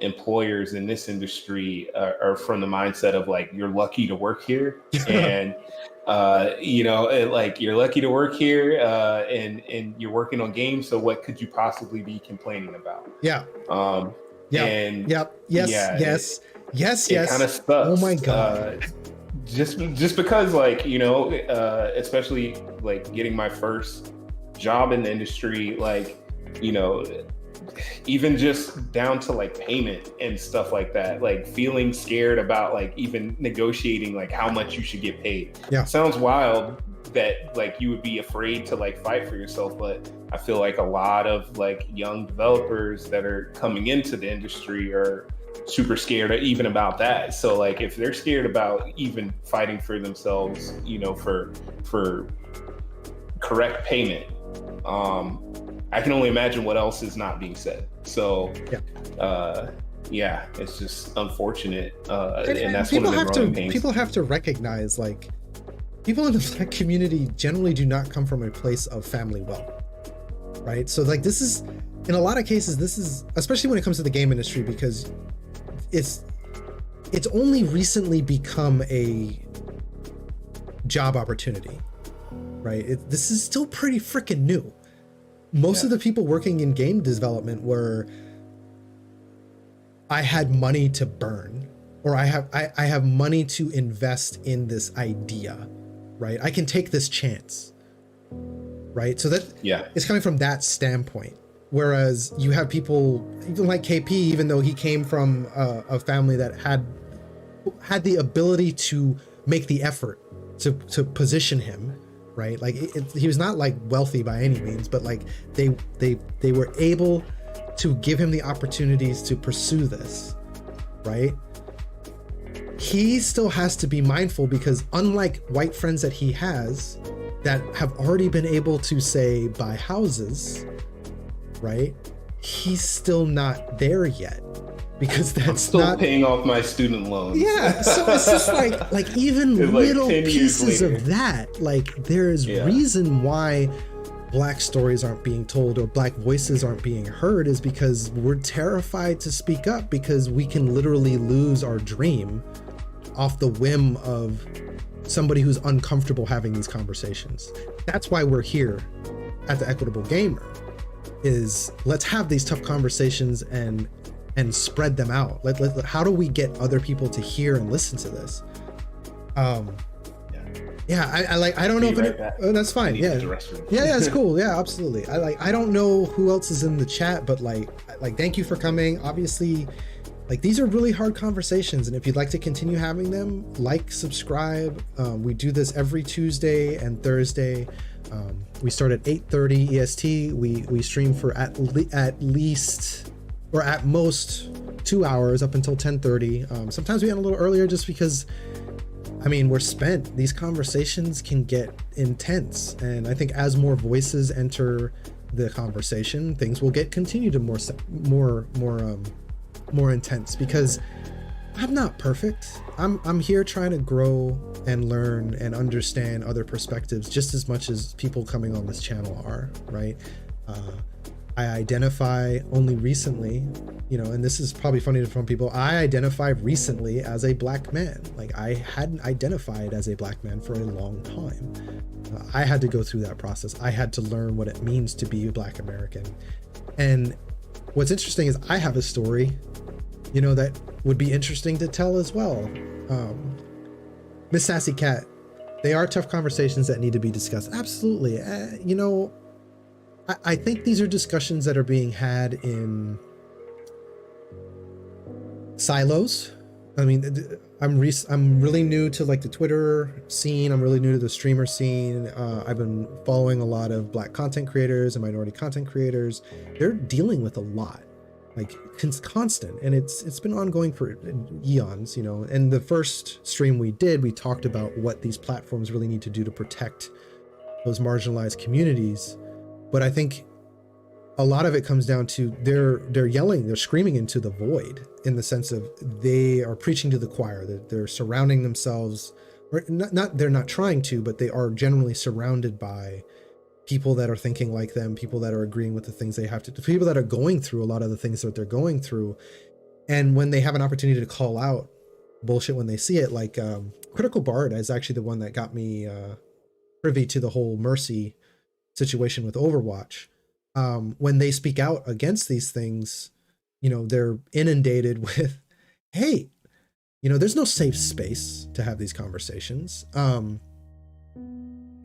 employers in this industry are from the mindset of like, you're lucky to work here, and like, you're lucky to work here, and you're working on games, so what could you possibly be complaining about? Yes. It kind of sucks. Oh my god. Just because, like, especially like getting my first job in the industry, like, even just down to like payment and stuff like that, like feeling scared about like even negotiating like how much you should get paid. Sounds wild that like you would be afraid to like fight for yourself, but I feel like a lot of like young developers that are coming into the industry are super scared even about that. So like, if they're scared about even fighting for themselves, for correct payment, I can only imagine what else is not being said. So it's just unfortunate, and that's one of the growing pains. People have to recognize, like, people in the Black community generally do not come from a place of family wealth, right? So like, this is, in a lot of cases, this is, especially when it comes to the game industry, because it's only recently become a job opportunity, right? This is still pretty freaking new. Most of the people working in game development were, I had money to burn, or I have money to invest in this idea, right? I can take this chance, right? So that it's coming from that standpoint. Whereas you have people even like KP, even though he came from a family that had the ability to make the effort to position him, right? Like he was not like wealthy by any means, but like they were able to give him the opportunities to pursue this, right? He still has to be mindful, because unlike white friends that he has that have already been able to, say, buy houses, right? He's still not there yet, because that's I'm still not paying off my student loans. Yeah, so it's just like even little pieces of that. Like there's reason why Black stories aren't being told or Black voices aren't being heard, is because we're terrified to speak up, because we can literally lose our dream off the whim of somebody who's uncomfortable having these conversations. That's why we're here at the Equitable Gamer, is let's have these tough conversations and spread them out. How do we get other people to hear and listen to this? I don't know if that's fine. Yeah, it's cool. Yeah, absolutely. I don't know who else is in the chat, but like thank you for coming. Obviously, like these are really hard conversations, and if you'd like to continue having them, like, subscribe. We do this every Tuesday and Thursday. We start at 8:30 EST. We stream for at least, or at most, 2 hours up until 10:30. Sometimes we end a little earlier just because, I mean, we're spent. These conversations can get intense, and I think as more voices enter the conversation, things will continue to more intense, because I'm not perfect. I'm here trying to grow and learn and understand other perspectives just as much as people coming on this channel are, right? I identify only recently, and this is probably funny to some people, I identified recently as a Black man. Like I hadn't identified as a Black man for a long time. I had to go through that process. I had to learn what it means to be a Black American. And what's interesting is I have a story, that would be interesting to tell as well. Miss Sassy Cat, they are tough conversations that need to be discussed. Absolutely. I think these are discussions that are being had in silos. I mean, I'm really new to like the Twitter scene. I'm really new to the streamer scene. I've been following a lot of Black content creators and minority content creators. They're dealing with a lot, like constant, and it's been ongoing for eons. And the first stream we did, we talked about what these platforms really need to do to protect those marginalized communities. But I think a lot of it comes down to they're yelling, they're screaming into the void, in the sense of they are preaching to the choir. They're surrounding themselves, or not they're not trying to, but they are generally surrounded by people that are thinking like them, people that are agreeing with the things they have to, people that are going through a lot of the things that they're going through. And when they have an opportunity to call out bullshit when they see it, like Critical Bard is actually the one that got me privy to the whole Mercy situation with Overwatch. When they speak out against these things, they're inundated with hate. There's no safe space to have these conversations.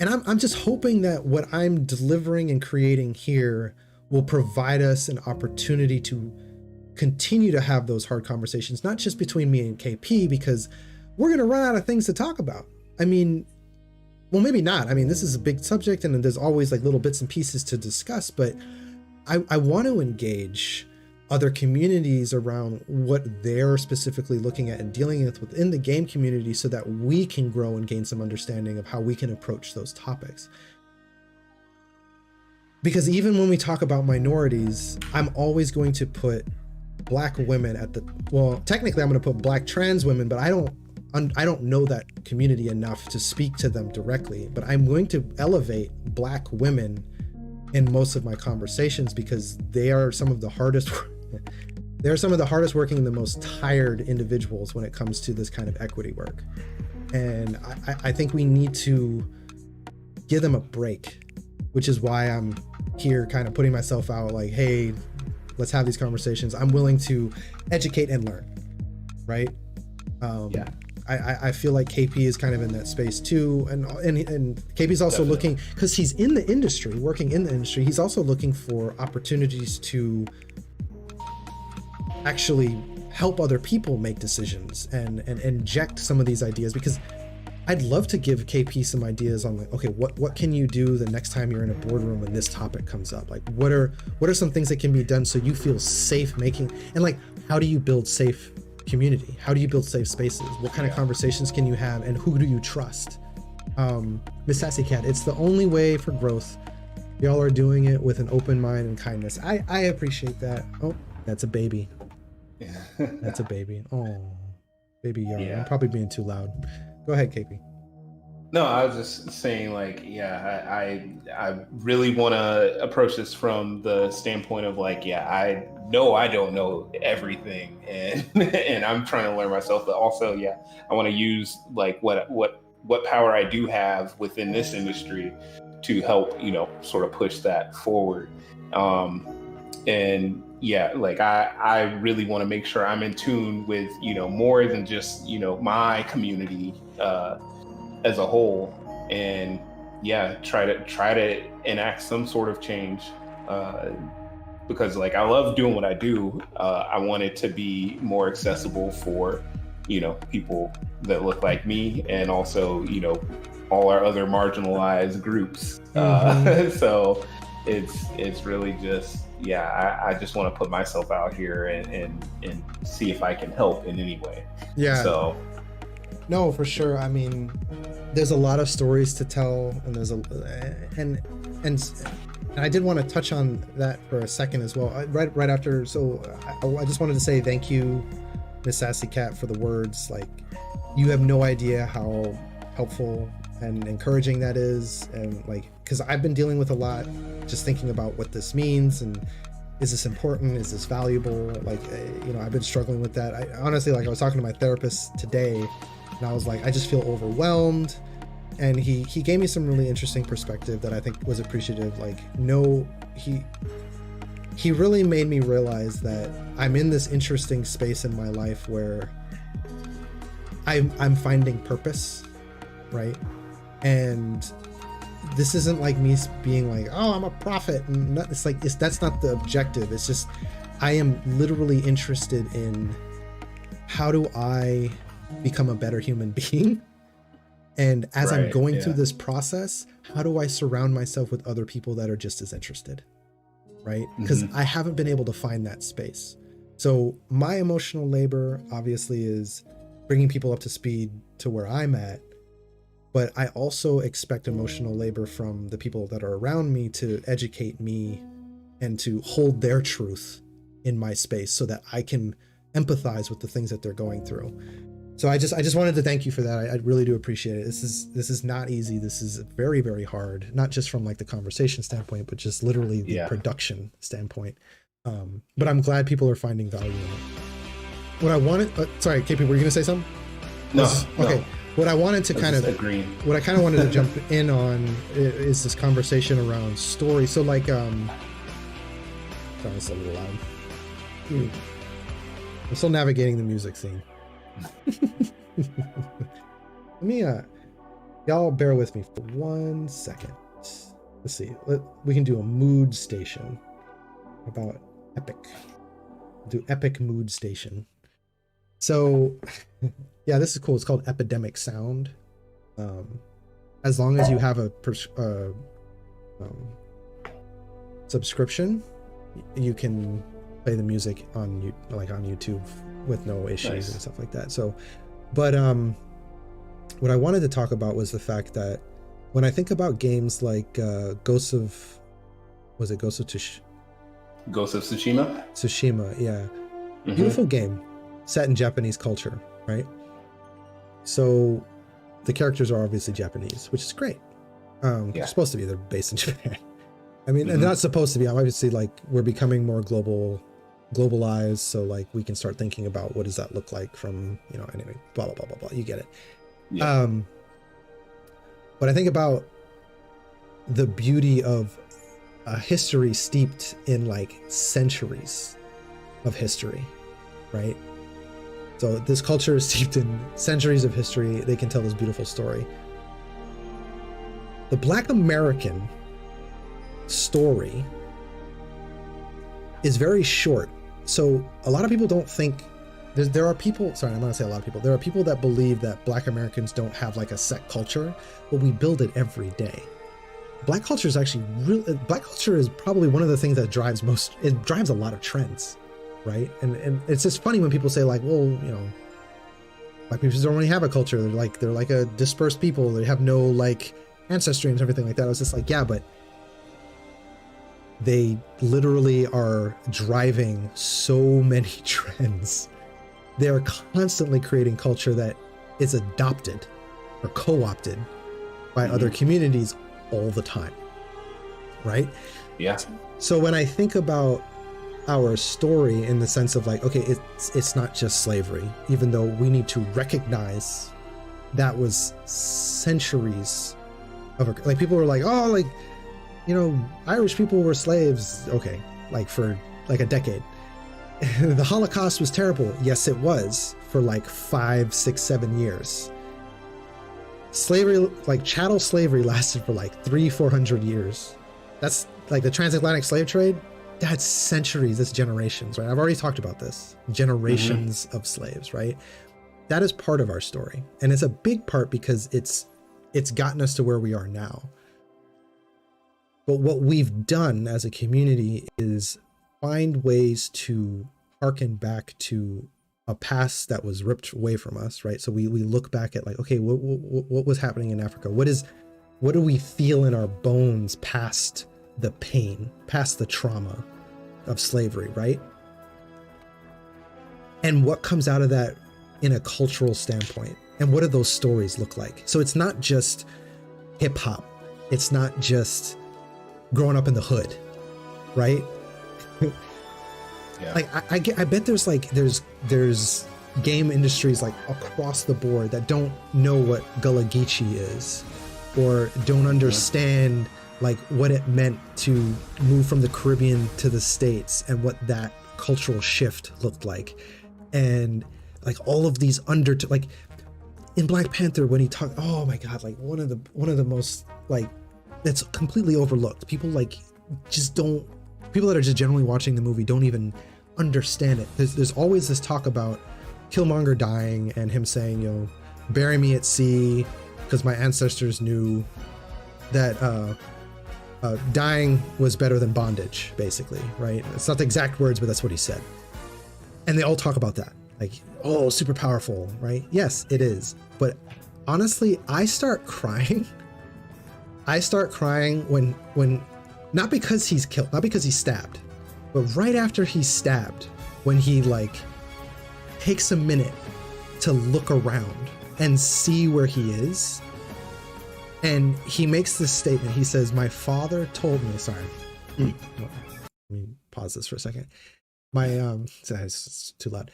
And I'm just hoping that what I'm delivering and creating here will provide us an opportunity to continue to have those hard conversations, not just between me and KP, because we're going to run out of things to talk about. I mean, well, maybe not. I mean, this is a big subject and there's always like little bits and pieces to discuss, but I want to engage other communities around what they're specifically looking at and dealing with within the game community, so that we can grow and gain some understanding of how we can approach those topics. Because even when we talk about minorities, I'm always going to put Black women at technically I'm going to put Black trans women, but I don't know that community enough to speak to them directly, but I'm going to elevate Black women in most of my conversations, because they are some of the hardest working and the most tired individuals when it comes to this kind of equity work. And I think we need to give them a break, which is why I'm here kind of putting myself out like, hey, let's have these conversations. I'm willing to educate and learn, right? I feel like KP is kind of in that space too, and KP's also looking, because he's in the industry, working in the industry, he's also looking for opportunities to actually help other people make decisions and inject some of these ideas, because I'd love to give KP some ideas on like, okay, what can you do the next time you're in a boardroom and this topic comes up? Like, what are some things that can be done so you feel safe making, and like, how do you build safe community? How do you build safe spaces? What kind of conversations can you have, and who do you trust? Miss Sassy Cat, it's the only way for growth. Y'all are doing it with an open mind and kindness. I appreciate that. Oh, that's a baby. That's a baby. Oh, baby Yarn. I'm probably being too loud. Go ahead, KP. No, I was just saying, like, I really want to approach this from the standpoint of like, I know I don't know everything, and and I'm trying to learn myself, but also, I want to use like what power I do have within this industry to help, sort of push that forward. And like I really want to make sure I'm in tune with, more than just, my community as a whole, and try to enact some sort of change, because like I love doing what I do. I want it to be more accessible for, people that look like me, and also, all our other marginalized groups. So it's really just, I just want to put myself out here and see if I can help in any way. So no, for sure. I mean, there's a lot of stories to tell, and there's and I did want to touch on that for a second as well. Right after, so I just wanted to say thank you, Miss Sassy Cat, for the words. Like, you have no idea how helpful and encouraging that is, and like, because I've been dealing with a lot, just thinking about what this means, and is this important, is this valuable, like, I've been struggling with that. I honestly, like, I was talking to my therapist today, and I was like, I just feel overwhelmed, and he gave me some really interesting perspective that I think was appreciative. Like, no, he really made me realize that I'm in this interesting space in my life where I'm finding purpose, right? And this isn't like me being like, oh, I'm a prophet, and it's like, that's not the objective. It's just, I am literally interested in how do I become a better human being, and as I'm going through this process, how do I surround myself with other people that are just as interested, right? Because I haven't been able to find that space. So my emotional labor obviously is bringing people up to speed to where I'm at, but I also expect emotional labor from the people that are around me to educate me and to hold their truth in my space so that I can empathize with the things that they're going through. So I just wanted to thank you for that. I really do appreciate it. This is not easy. This is very, very hard, not just from like the conversation standpoint, but just literally the production standpoint. But I'm glad people are finding value in it. What I wanted, sorry, KP, were you gonna say something? No. Okay. No. What I wanted to kind of wanted to jump in on is this conversation around story. So like, sorry, it's a little loud. I'm still navigating the music scene. Let me, y'all bear with me for 1 second. Let's see. We can do a mood station about epic. Do epic mood station. So, yeah, this is cool. It's called Epidemic Sound. As long as you have a subscription, you can play the music on YouTube with no issues and stuff like that. So, but what I wanted to talk about was the fact that when I think about games like Ghost of Tsushima? Tsushima, yeah. Beautiful game set in Japanese culture, right? So the characters are obviously Japanese, which is great. They're supposed to be. They're based in Japan. I mean, and they're not supposed to be. Obviously, like, we're becoming more globalized, so like we can start thinking about what does that look like from, anyway, blah blah blah blah blah. You get it. But I think about the beauty of a history steeped in like centuries of history, right? So this culture is steeped in centuries of history. They can tell this beautiful story. The Black American story is very short. So a lot of people don't think, there are people, sorry, I'm gonna say a lot of people. There are people that believe that Black Americans don't have like a set culture, but we build it every day. Black culture is actually Black culture is probably one of the things that drives a lot of trends, right? And it's just funny when people say like, well, you know, Black people don't really have a culture. They're like a dispersed people. They have no like ancestry and everything like that. I was just like, yeah, but they literally are driving so many trends. They are constantly creating culture that is adopted or co-opted by other communities all the time, right? Yeah. So when I think about our story in the sense of like, okay, it's not just slavery, even though we need to recognize that was centuries of, like, people were like, oh, like, you know, Irish people were slaves, okay, like for like a decade. The Holocaust was terrible. Yes, it was, for like 5, 6, 7 years. Slavery, like chattel slavery, lasted for like 300-400 years. That's like the transatlantic slave trade. That's centuries, that's generations, right? I've already talked about this. Generations of slaves, right? That is part of our story. And it's a big part because it's gotten us to where we are now. But what we've done as a community is find ways to harken back to a past that was ripped away from us, right? So we look back at like, okay, what was happening in Africa? What do we feel in our bones past the pain, past the trauma of slavery, right? And what comes out of that in a cultural standpoint? And what do those stories look like? So it's not just hip hop. It's not just growing up in the hood, right? Yeah. Like I bet there's game industries like across the board that don't know what Gullah Geechee is, or don't understand like what it meant to move from the Caribbean to the States and what that cultural shift looked like. And like all of these like in Black Panther, when he talked, oh my God, like one of the most like, that's completely overlooked. People like just don't, people that are just generally watching the movie don't even understand it. There's always this talk about Killmonger dying and him saying, you know, bury me at sea because my ancestors knew that dying was better than bondage, basically, right? It's not the exact words, but that's what he said. And they all talk about that, like, oh, super powerful, right? Yes, it is. But honestly, I start crying. I start crying when not because he's killed, not because he's stabbed, but right after he's stabbed, when he like takes a minute to look around and see where he is. And he makes this statement. He says, my father told me, sorry. Let me pause this for a second. It's too loud.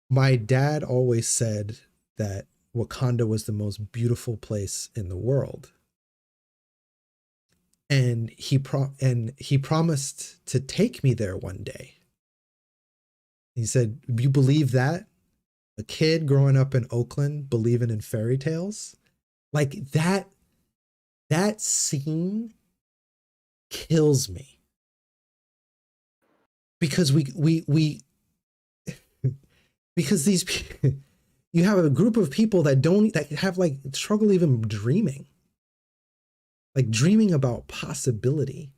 My dad always said that Wakanda was the most beautiful place in the world. And he promised to take me there one day. He said, you believe that? A kid growing up in Oakland believing in fairy tales? Like that scene kills me. Because we because these you have a group of people that have like struggle even dreaming. Like dreaming about possibility.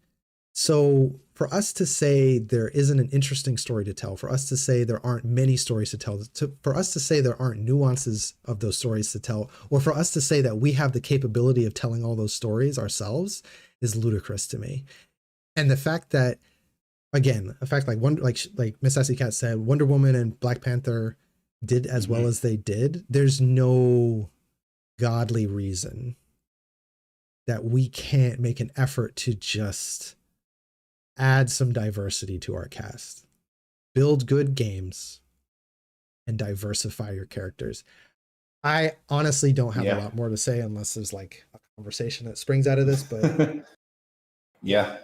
So for us to say there isn't an interesting story to tell, for us to say there aren't many stories to tell, for us to say there aren't nuances of those stories to tell, or for us to say that we have the capability of telling all those stories ourselves is ludicrous to me. And the fact that, again, like Miss Sassy Cat said, Wonder Woman and Black Panther did as well as they did, there's no godly reason that we can't make an effort to just add some diversity to our cast, build good games, and diversify your characters. I honestly don't have a lot more to say unless there's like a conversation that springs out of this, but yeah,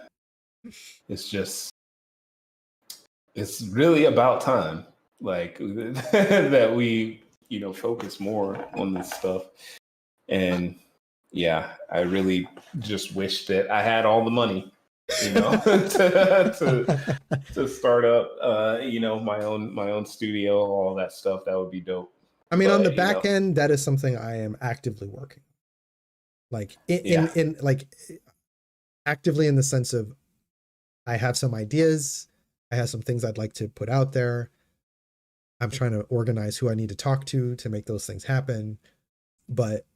it's really about time. like that we focus more on this stuff. And yeah, I really just wish that I had all the money, to start up my own studio, all that stuff. That would be dope. I mean, on the back end, that is something I am actively working, like in like actively, in the sense of I have some ideas, I have some things I'd like to put out there. I'm trying to organize who I need to talk to make those things happen. But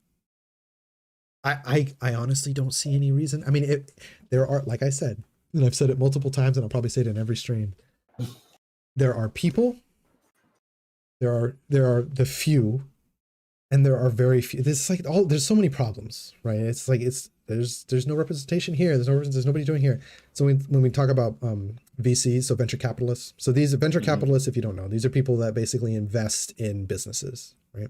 I honestly don't see any reason. I mean, there are, like I said, and I've said it multiple times, and I'll probably say it in every stream. There are people. There are the few, and there are very few. There's like there's so many problems, right? It's like there's no representation here. There's nobody doing here. So when we talk about VCs, so venture capitalists. So these venture capitalists, if you don't know, these are people that basically invest in businesses, right?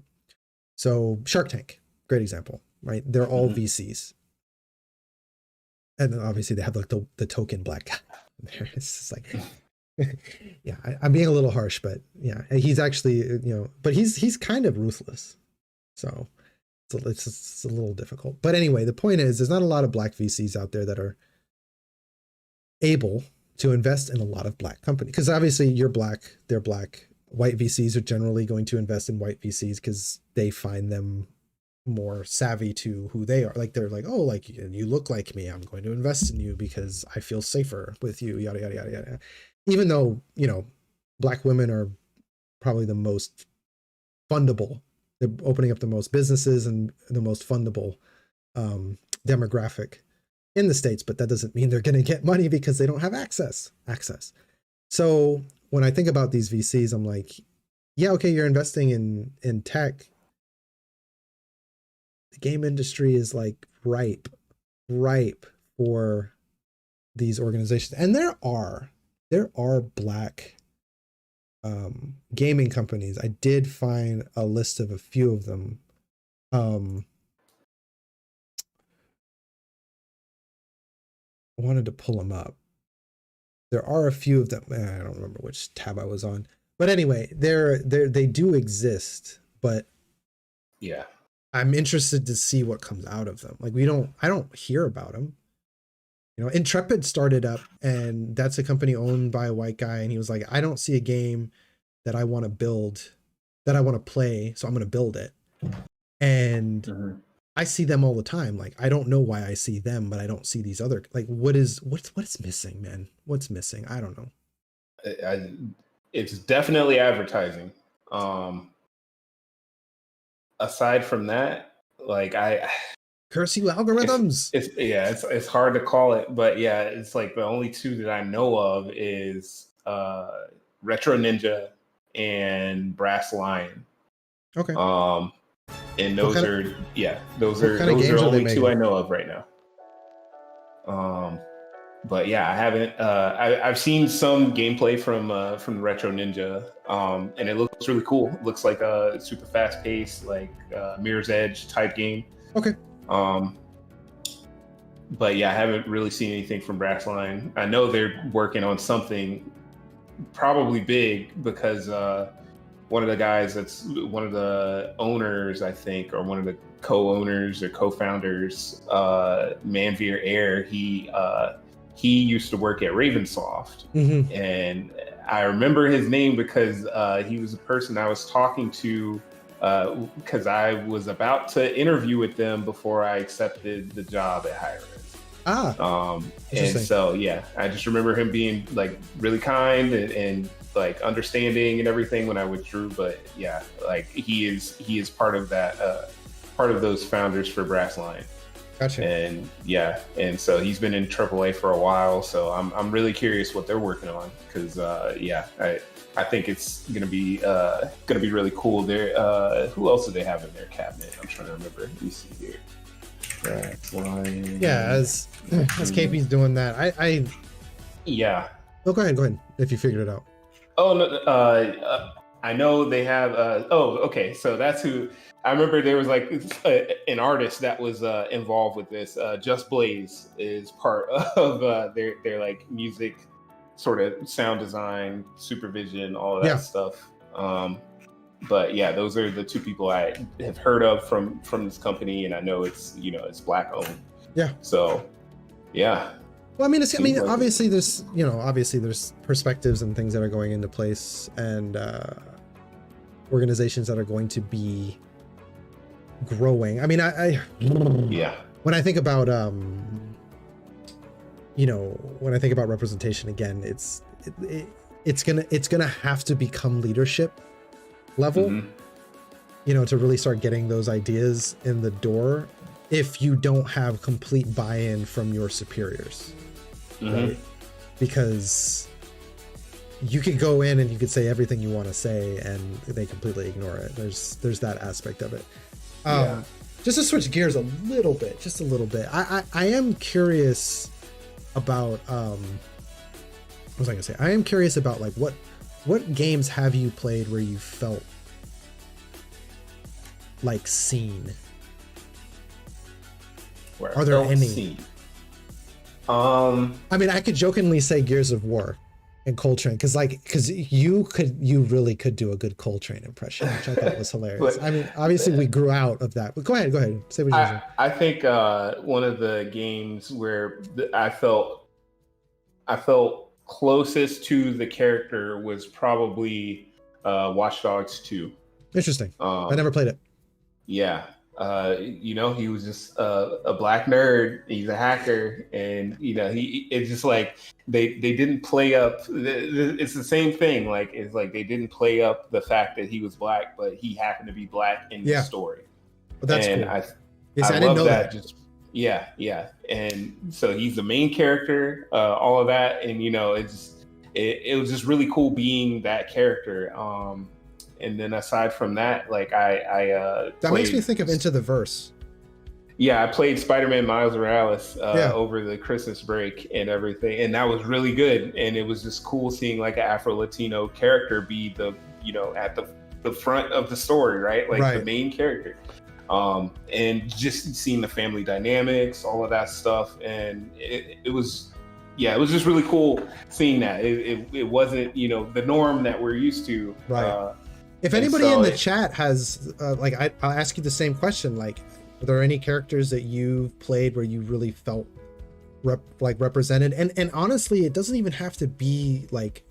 So Shark Tank, great example, right? They're all VCs, and then obviously they have like the token black guy there. It's just like. Yeah, I'm being a little harsh, but yeah, he's actually, but he's kind of ruthless. So it's a little difficult. But anyway, the point is, there's not a lot of black VCs out there that are able to invest in a lot of black companies. Because obviously you're black, they're black. White VCs are generally going to invest in white VCs because they find them more savvy to who they are. Like they're like, oh, like you look like me, I'm going to invest in you because I feel safer with you, yada yada yada yada. Even though black women are probably the most fundable, they're opening up the most businesses and the most fundable demographic in the States, but that doesn't mean they're going to get money because they don't have access. So when I think about these VCs, I'm like, yeah, okay, you're investing in tech. The game industry is like ripe for these organizations. And there are black gaming companies. I did find a list of a few of them. I wanted to pull them up. There are a few of them. I don't remember which tab I was on. But anyway, they do exist, but yeah, I'm interested to see what comes out of them. Like I don't hear about them. Intrepid started up, and that's a company owned by a white guy. And he was like, I don't see a game that I want to build, that I want to play, so I'm going to build it. And I see them all the time. Like, I don't know why I see them, but I don't see these other, like, what's missing, man? What's missing? I don't know. It's definitely advertising. Aside from that, like curse you algorithms. It's hard to call it, but yeah, it's like the only two that I know of is Retro Ninja and Brass Lion. Okay. And those are the only two I know of right now. But yeah, I haven't. I've seen some gameplay from the Retro Ninja, and it looks really cool. It looks like a super fast paced, like Mirror's Edge type game. Okay. But yeah, I haven't really seen anything from Brass Line. I know they're working on something probably big because one of the guys that's one of the owners, I think, or one of the co-owners or co-founders, Manveer Air, he used to work at Ravensoft. And I remember his name because he was a person I was talking to because I was about to interview with them before I accepted the job at Hi-Rez. And so, yeah, I just remember him being like really kind and like understanding and everything when I withdrew. But yeah, like he is part of that, part of those founders for Brass Lion. Gotcha. And yeah, and so he's been in AAA for a while. So I'm really curious what they're working on because I think it's gonna be really cool. There, who else do they have in their cabinet? I'm trying to remember. Let me see here. Brass Lion. Yeah, as KP's doing that, yeah. Oh, go ahead. If you figured it out. Oh no, I know they have. Okay, so that's who. I remember there was like an artist that was involved with this. Just Blaze is part of their like music, sort of sound design, supervision, all of that stuff. But yeah, those are the two people I have heard of from this company, and I know it's it's Black owned. Yeah. So yeah. Well, I mean, obviously there's perspectives and things that are going into place, and organizations that are going to be growing. I mean, when I think about when I think about representation again, it's gonna have to become leadership level, to really start getting those ideas in the door if you don't have complete buy-in from your superiors, right? Because you could go in and you could say everything you want to say and they completely ignore it. There's that aspect of it. Just to switch gears a little bit, I am curious about what was I gonna say? I am curious about like what games have you played where you felt like seen? Are there any? Seen. I mean, I could jokingly say Gears of War and Coltrane because you really could do a good Coltrane impression, which I thought was hilarious. I mean, obviously we grew out of that, but go ahead, say what you're saying. I think one of the games where I felt closest to the character was probably Watch Dogs 2. Interesting. I never played it. Yeah. He was just a black nerd. He's a hacker, and it's just like they didn't play up. It's the same thing. Like it's like they didn't play up the fact that he was black, but he happened to be black in the story. Well, that's cool. I love that. Just yeah, and so he's the main character. All of that, and it was just really cool being that character. And then aside from that, like that makes me think of Into the Verse. Yeah, I played Spider-Man Miles Morales over the Christmas break and everything, and that was really good. And it was just cool seeing like an Afro-Latino character be at the front of the story, right? Like the main character. And just seeing the family dynamics, all of that stuff, and it was just really cool seeing that. It wasn't the norm that we're used to. Right. If anybody in the chat has, I'll ask you the same question. Like, are there any characters that you've played where you really felt represented? And honestly, it doesn't even have to be like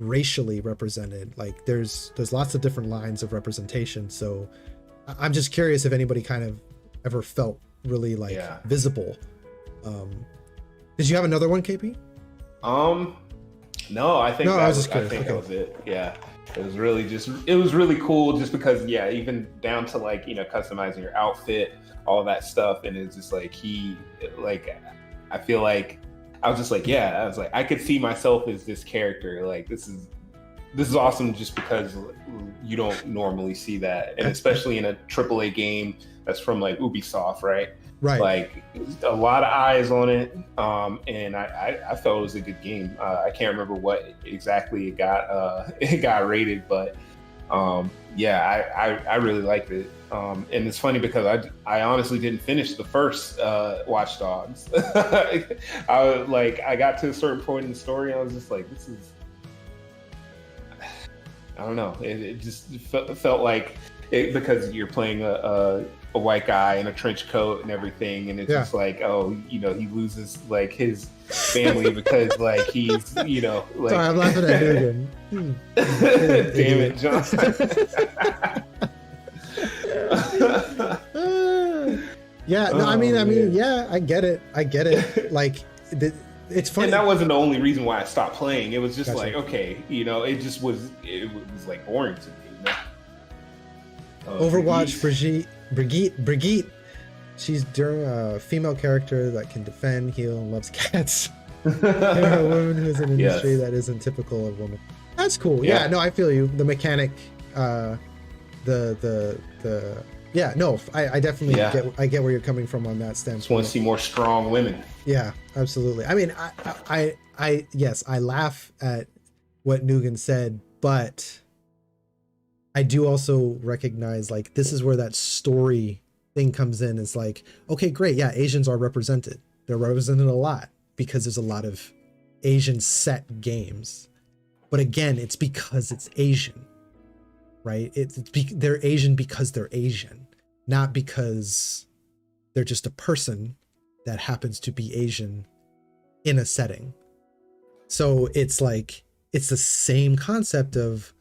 racially represented. Like, there's lots of different lines of representation. So I'm just curious if anybody kind of ever felt really visible. Did you have another one, KP? No, I think I was just curious. That was it. Yeah. It was really cool just because, even down to customizing your outfit, all of that stuff. And it's just like, I feel like I was just like, I was like, I could see myself as this character. Like, this is awesome just because you don't normally see that. And especially in a AAA game that's from like Ubisoft, right? Right. Like a lot of eyes on it. And I felt it was a good game. I can't remember what exactly it got rated, but I really liked it. And it's funny because I honestly didn't finish the first Watch Dogs. I got to a certain point in the story, and I was just like, this is, I don't know. It just felt like it, because you're playing a white guy in a trench coat and everything, and it's just like, he loses like his family because like he's Sorry, I'm laughing at you again. Damn it, John. I get it. Like it's funny. And that wasn't the only reason why I stopped playing. It was just like, okay, it was like boring to me. Overwatch, Brigitte. She's a female character that can defend, heal, and loves cats. You're a woman who's in an industry that isn't typical of women. That's cool. Yeah, no, I feel you. The mechanic, I definitely get where you're coming from on that standpoint. Just want to see more strong women. Yeah, absolutely. I mean, I laugh at what Nugan said, but I do also recognize like this is where that story thing comes in. It's like, okay, great. Yeah, Asians are represented. They're represented a lot because there's a lot of Asian set games. But again, it's because it's Asian. right? They're Asian because they're Asian, not because they're just a person that happens to be Asian in a setting. So it's like, it's the same concept of,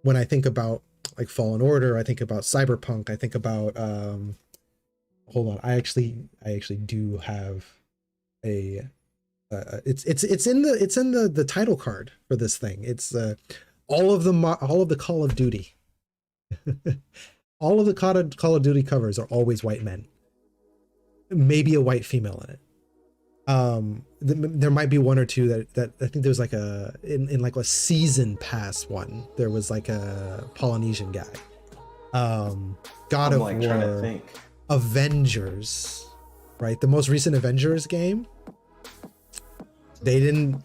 when I think about like Fallen Order, I think about Cyberpunk, I think about hold on, I actually do have a it's in the title card for this thing. It's all of the Call of Duty. All of the Call of Duty covers are always white men, maybe a white female in it. There might be one or two that I think there's like in like a season pass one, there was like a Polynesian guy. God of War, Avengers, right? The most recent Avengers game, they didn't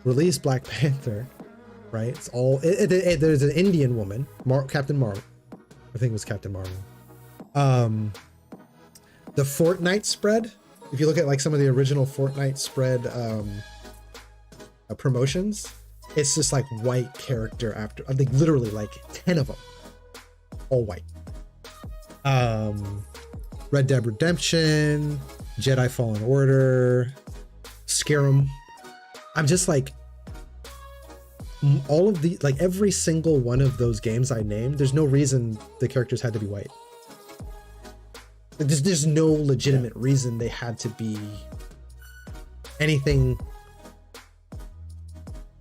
release Black Panther, right? It's all there's an Indian woman, Captain Marvel. I think it was Captain Marvel. The Fortnite spread, if you look at like some of the original Fortnite spread promotions, it's just like white character after, I think literally like 10 of them, all white. Red Dead Redemption, Jedi Fallen Order, Skyrim. I'm just like, all of the, like every single one of those games I named, there's no reason the characters had to be white. There's no legitimate reason they had to be anything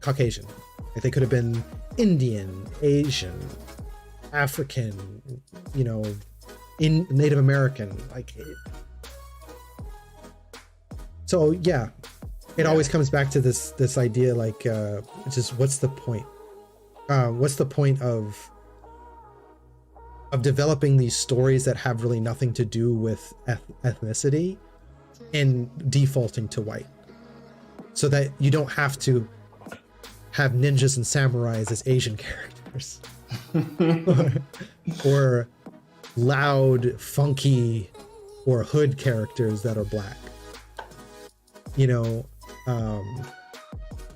Caucasian. Like they could have been Indian, Asian, African, you know, in Native American. Like, so yeah, it always comes back to this idea, like, just what's the point? What's the point of developing these stories that have really nothing to do with ethnicity and defaulting to white, so that you don't have to have ninjas and samurais as Asian characters or loud, funky, or hood characters that are black, you know,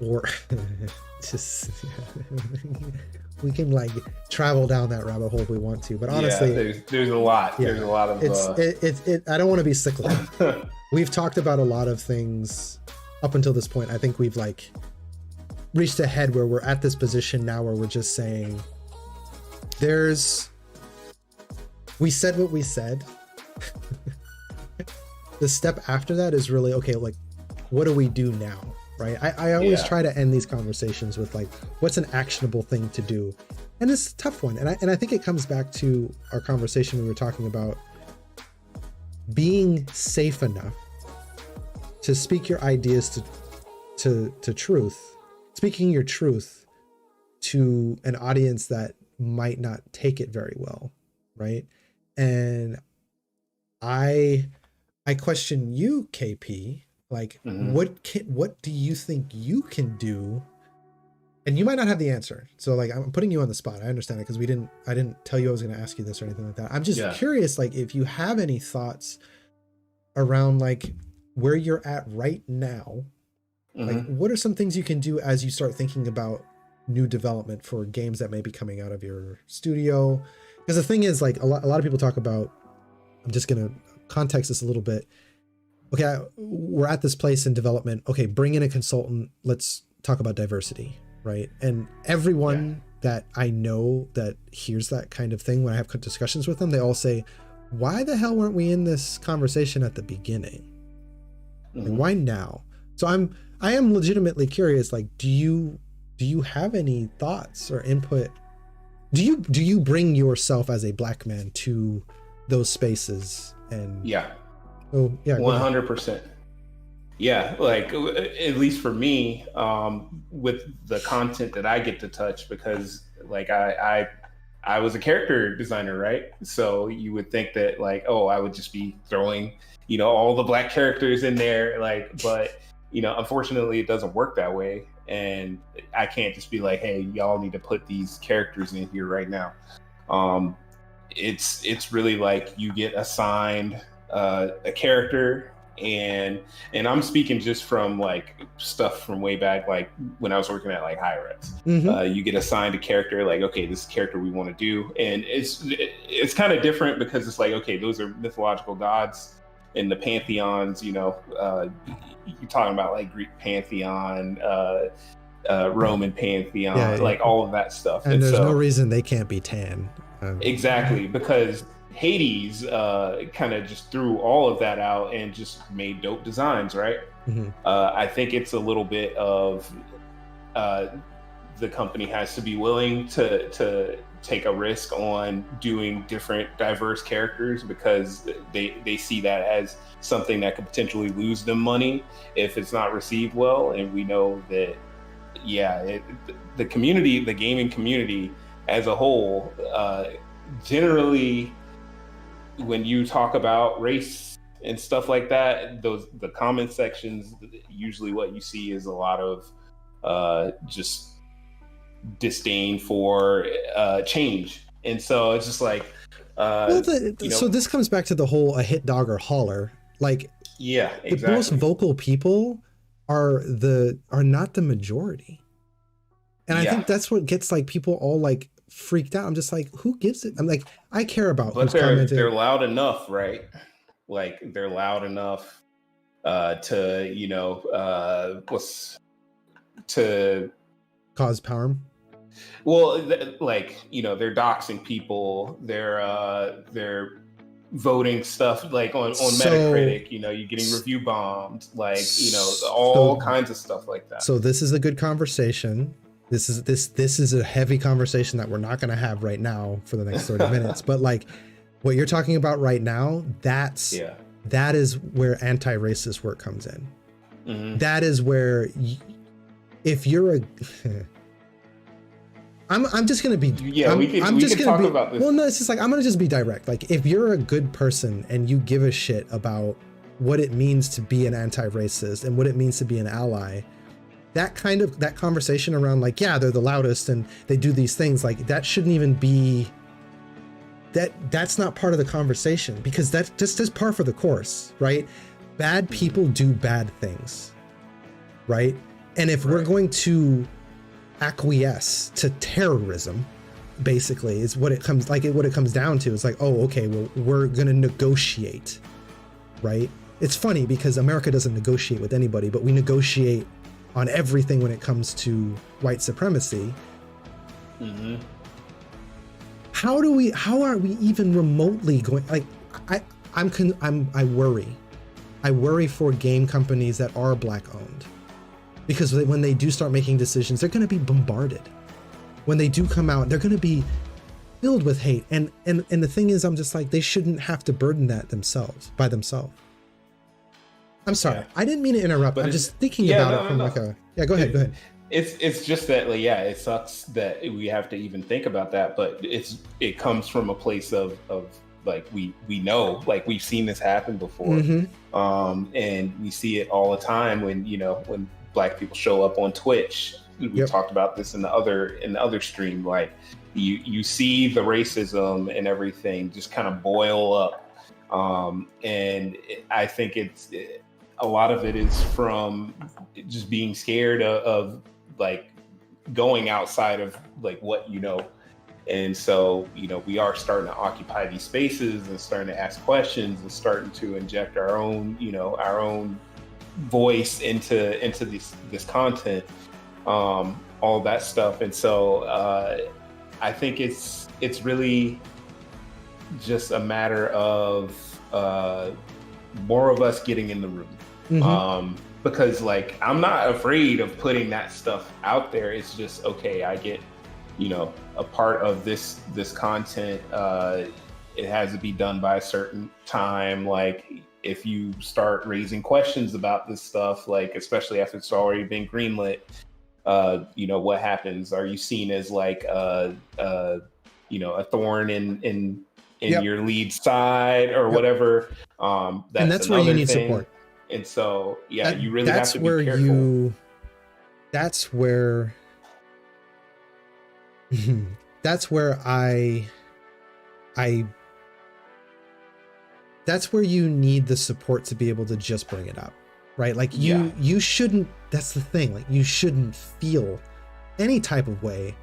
or just we can like travel down that rabbit hole if we want to, but honestly, there's a lot. There's a lot of I don't want to be cyclical. We've talked about a lot of things up until this point. I think we've like reached a head where we're at this position now where we're just saying we said what we said. The step after that is really, okay, like, what do we do now? Right? I always try to end these conversations with like, what's an actionable thing to do? And it's a tough one. And I think it comes back to our conversation we were talking about being safe enough to speak your ideas to truth, speaking your truth to an audience that might not take it very well, right? And I question you, KP, like, what do you think you can do? And you might not have the answer, so like, I'm putting you on the spot. I understand it, because I didn't tell you I was going to ask you this or anything like that. I'm just curious, like, if you have any thoughts around like where you're at right now. Like, what are some things you can do as you start thinking about new development for games that may be coming out of your studio? Because the thing is, like, a lot of people talk about, I'm just going to context this a little bit. Okay, we're at this place in development. Okay, bring in a consultant. Let's talk about diversity, right? And everyone that I know that hears that kind of thing, when I have discussions with them, they all say, why the hell weren't we in this conversation at the beginning? Like, why now? So I am legitimately curious, like, do you have any thoughts or input? Do you bring yourself as a black man to those spaces? And 100%. Yeah, like, at least for me, with the content that I get to touch, because like I was a character designer, right? So you would think that like, oh, I would just be throwing, you know, all the black characters in there, like, but you know, unfortunately it doesn't work that way. And I can't just be like, hey, y'all need to put these characters in here right now. It's really like you get assigned a character, and I'm speaking just from like stuff from way back, like when I was working at like Hi-Res. You get assigned a character, like, okay, this is a character we want to do, and it's kind of different because it's like, okay, those are mythological gods in the pantheons, you know, you're talking about like Greek pantheon, Roman pantheon, like all of that stuff. And there's no reason they can't be tan. Exactly, because Hades kind of just threw all of that out and just made dope designs, right? I think it's a little bit of the company has to be willing to take a risk on doing different diverse characters, because they see that as something that could potentially lose them money if it's not received well. And we know that, the community, the gaming community as a whole, generally, when you talk about race and stuff like that, the comment sections, usually what you see is a lot of just disdain for change. And so it's just like so this comes back to the whole a hit dog or holler. Like, exactly. The most vocal people are not the majority. And I think that's what gets like people all like freaked out. I'm just like, who gives it? I'm like, I care about but they're loud enough, right? Like they're loud enough to, you know, to cause harm. Well, like, you know, they're doxing people, they're voting stuff like on Metacritic, you know, you're getting review bombed, like, you know, all kinds of stuff like that. So this is a good conversation. This is a heavy conversation that we're not going to have right now for the next 30 minutes. But like what you're talking about right now, that is where anti-racist work comes in. That is where if you're a I'm just gonna be we can talk about this. Well, no, it's just like I'm gonna just be direct. Like, if you're a good person and you give a shit about what it means to be an anti-racist and what it means to be an ally, that conversation around like, yeah, they're the loudest and they do these things, like that shouldn't even be that's not part of the conversation, because that's just par for the course, right? Bad people do bad things, right? And if we're going to acquiesce to terrorism, basically, is what it comes down to. It's like, oh, okay, well, we're gonna negotiate, right? It's funny because America doesn't negotiate with anybody, but we negotiate on everything when it comes to white supremacy. How are we even remotely going? Like, I worry for game companies that are black owned. Because when they do start making decisions, they're going to be bombarded. When they do come out, they're going to be filled with hate. And the thing is, I'm just like, they shouldn't have to burden that by themselves. I'm sorry, I didn't mean to interrupt. But I'm just thinking about it from go ahead. It's just that, like, it sucks that we have to even think about that, but it comes from a place of like, we know, like, we've seen this happen before. And we see it all the time when Black people show up on Twitch. We talked about this in the other stream. Like, you see the racism and everything just kind of boil up, and I think a lot of it is from just being scared of like going outside of like what you know. And so, we are starting to occupy these spaces and starting to ask questions and starting to inject our own voice into this content, all that stuff. And so I think it's really just a matter of more of us getting in the room. Because, like, I'm not afraid of putting that stuff out there. It's just, okay, I get a part of this content, it has to be done by a certain time. Like, if you start raising questions about this stuff, like, especially after it's already been greenlit, what happens? Are you seen as like a thorn in your lead side or whatever? That's where you need thing. Support. And so, you really have to be careful. That's where that's where you need the support to be able to just bring it up, right? Like you shouldn't, that's the thing, like you shouldn't feel any type of way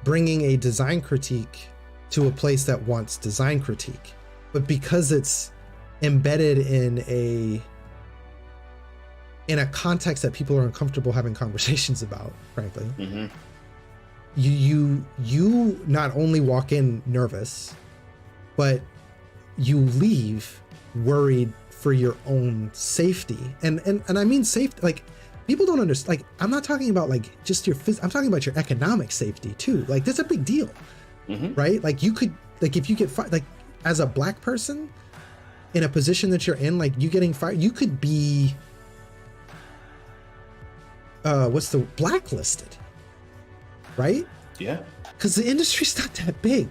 bringing a design critique to a place that wants design critique. But because it's embedded in a context that people are uncomfortable having conversations about, frankly, you not only walk in nervous, but you leave worried for your own safety. And I mean safety, like people don't understand, like I'm not talking about like just your I'm talking about your economic safety too. Like that's a big deal, right? Like you could, like if you get fired, like as a Black person in a position that you're in, like you getting fired, you could be blacklisted, right? Yeah, because the industry's not that big,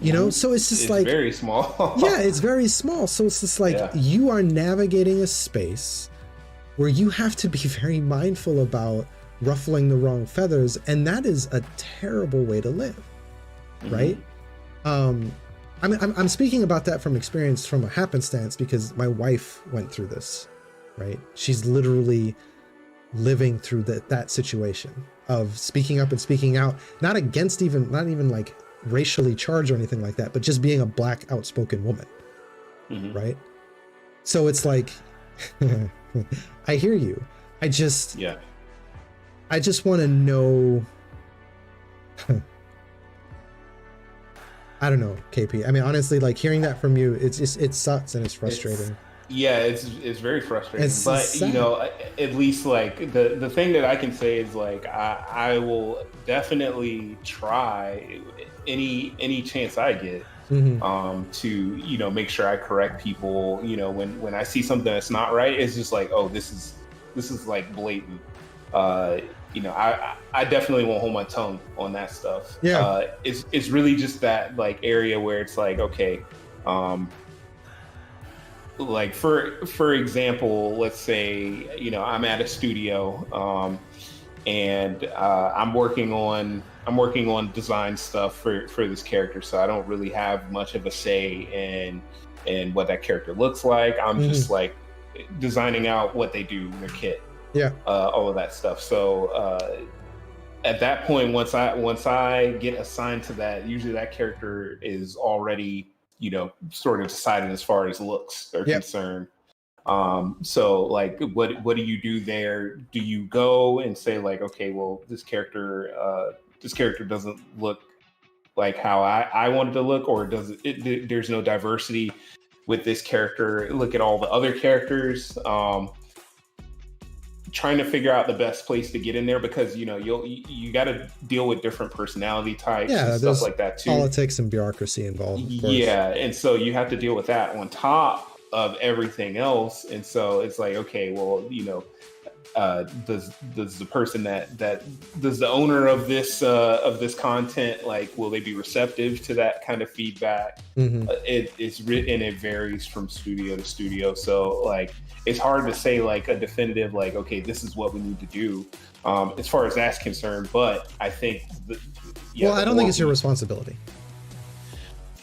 you know, so it's just like very small. Yeah, it's very small. So it's just like you are navigating a space where you have to be very mindful about ruffling the wrong feathers, and that is a terrible way to live, right? I'm speaking about that from experience, from a happenstance, because my wife went through this, right? She's literally living through that situation of speaking up and speaking out, not against not even like racially charged or anything like that, but just being a Black outspoken woman, right? So it's like, I hear you. I just want to know. I don't know, KP. I mean, honestly, like hearing that from you, it sucks and it's frustrating. It's very frustrating. But sad. You know, at least like the thing that I can say is like I will definitely try any chance I get to, you know, make sure I correct people. You know, when I see something that's not right, it's just like, oh, this is like blatant. You know, I definitely won't hold my tongue on that stuff. It's really just that like area where it's like, okay, like for example, let's say, you know, I'm at a studio and I'm working on design stuff for this character, so I don't really have much of a say in what that character looks like. I'm just like designing out what they do in their kit. All of that stuff. So at that point, once I get assigned to that, usually that character is already, you know, sort of decided as far as looks are concerned. So like what do you do there? Do you go and say like, okay, well, this character doesn't look like how I wanted to look, or there's no diversity with this character, look at all the other characters. Trying to figure out the best place to get in there, because you know you got to deal with different personality types and stuff like that too. Politics and bureaucracy involved. And so you have to deal with that on top of everything else. And so it's like, okay, well, you know, does the person that does the owner of this content, like, will they be receptive to that kind of feedback? It's written, and it varies from studio to studio. So like, it's hard to say like a definitive, like, okay, this is what we need to do as far as that's concerned. But I think I don't think it's your responsibility.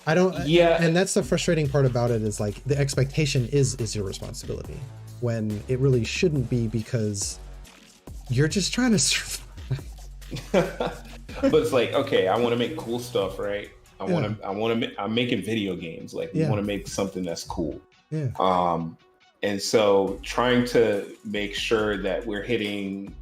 I don't. And that's the frustrating part about it, is like the expectation is your responsibility, when it really shouldn't be, because you're just trying to survive. But it's like, okay, I want to make cool stuff, right? I'm making video games. Like, we want to make something that's cool. And so trying to make sure that we're hitting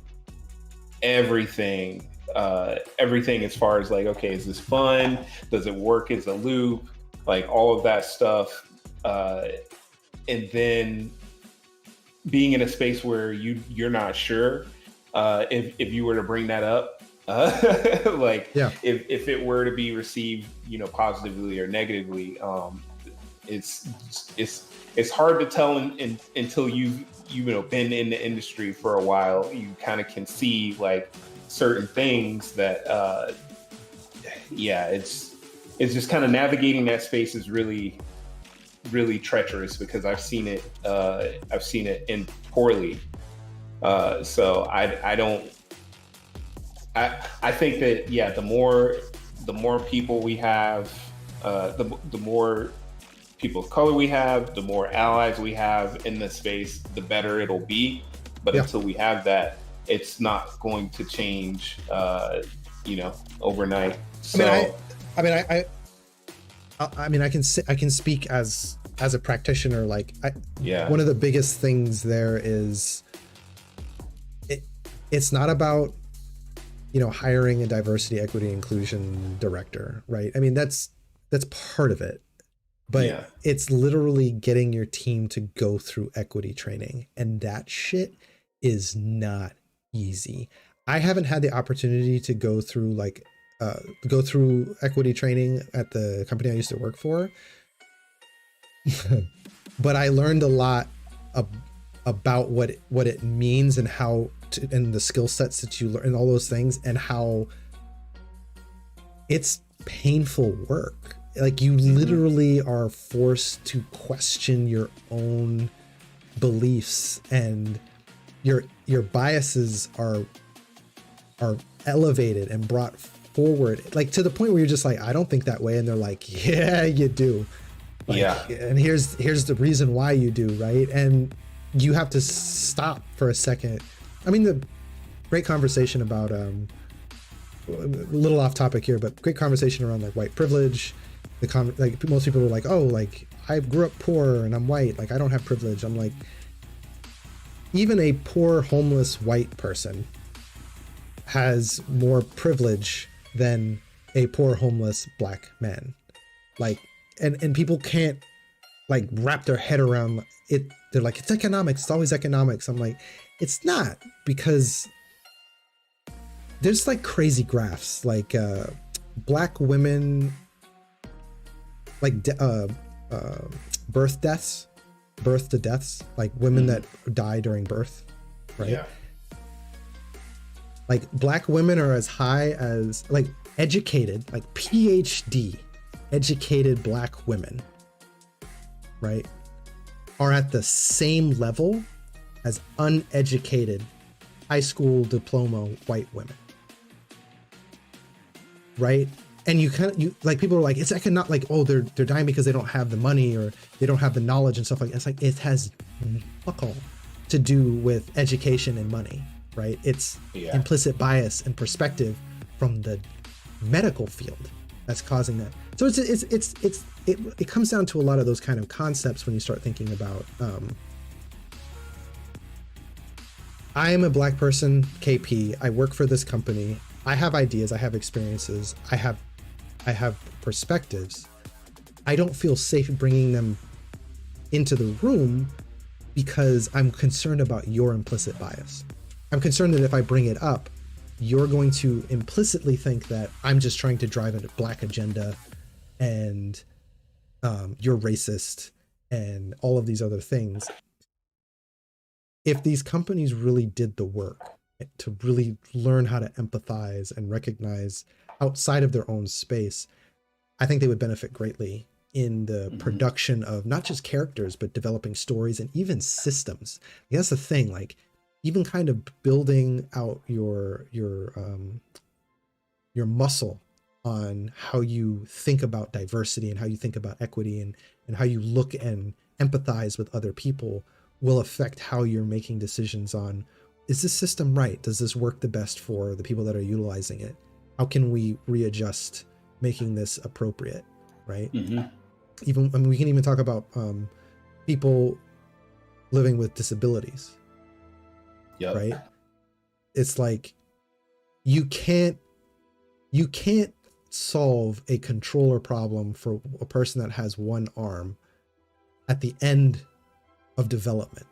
everything as far as like, okay, is this fun? Does it work as a loop? Like all of that stuff. And then being in a space where you're not sure if you were to bring that up, like if it were to be received, you know, positively or negatively, it's hard to tell until you've been in the industry for a while. You kind of can see like certain things that it's just kind of navigating that space is really, really treacherous, because I've seen it end poorly. So I think that the more people we have, the more people of color we have, the more allies we have in this space, the better it'll be. But until we have that, it's not going to change, overnight. So, I mean, I can speak as a practitioner. Like, one of the biggest things there is it's not about, hiring a diversity, equity, inclusion director, right? I mean, that's part of it, but it's literally getting your team to go through equity training, and that shit is not easy. I haven't had the opportunity to go through equity training at the company I used to work for, but I learned a lot about what it means and and the skill sets that you learn and all those things, and how it's painful work. Like, you literally are forced to question your own beliefs, and your biases are elevated and brought forward, like, to the point where you're just like, I don't think that way, and they're like, yeah, you do. Like, and here's the reason why you do, right? And you have to stop for a second. I mean, the great conversation about a little off topic here, but great conversation around like white privilege. Like, most people are like, oh, like, I grew up poor and I'm white, like, I don't have privilege. I'm like, even a poor homeless white person has more privilege than a poor homeless black man. Like, and people can't like wrap their head around it. They're like, it's economics, it's always economics. I'm like, it's not, because there's like crazy graphs, like black women, like birth to deaths, like women that die during birth, right? Yeah. Like, black women are as high as, like, educated, like PhD educated black women, right, are at the same level as uneducated high school diploma white women, right? And you like, people are like, it's economic, like, oh, they're dying because they don't have the money or they don't have the knowledge and stuff like that. It's like, it has fuck all to do with education and money, right? It's implicit bias and perspective from the medical field that's causing that. So it comes down to a lot of those kind of concepts when you start thinking about, I am a black person, KP, I work for this company, I have ideas, I have experiences, I have perspectives. I don't feel safe bringing them into the room because I'm concerned about your implicit bias. I'm concerned that if I bring it up, you're going to implicitly think that I'm just trying to drive a black agenda, and you're racist and all of these other things. If these companies really did the work to really learn how to empathize and recognize outside of their own space, I think they would benefit greatly in the production of not just characters, but developing stories and even systems. That's the thing, like, even kind of building out your muscle on how you think about diversity and how you think about equity and how you look and empathize with other people will affect how you're making decisions on, is this system right? Does this work the best for the people that are utilizing it? How can we readjust making this appropriate, right? Even, I mean, we can even talk about people living with disabilities, right? It's like, you can't solve a controller problem for a person that has one arm at the end of development.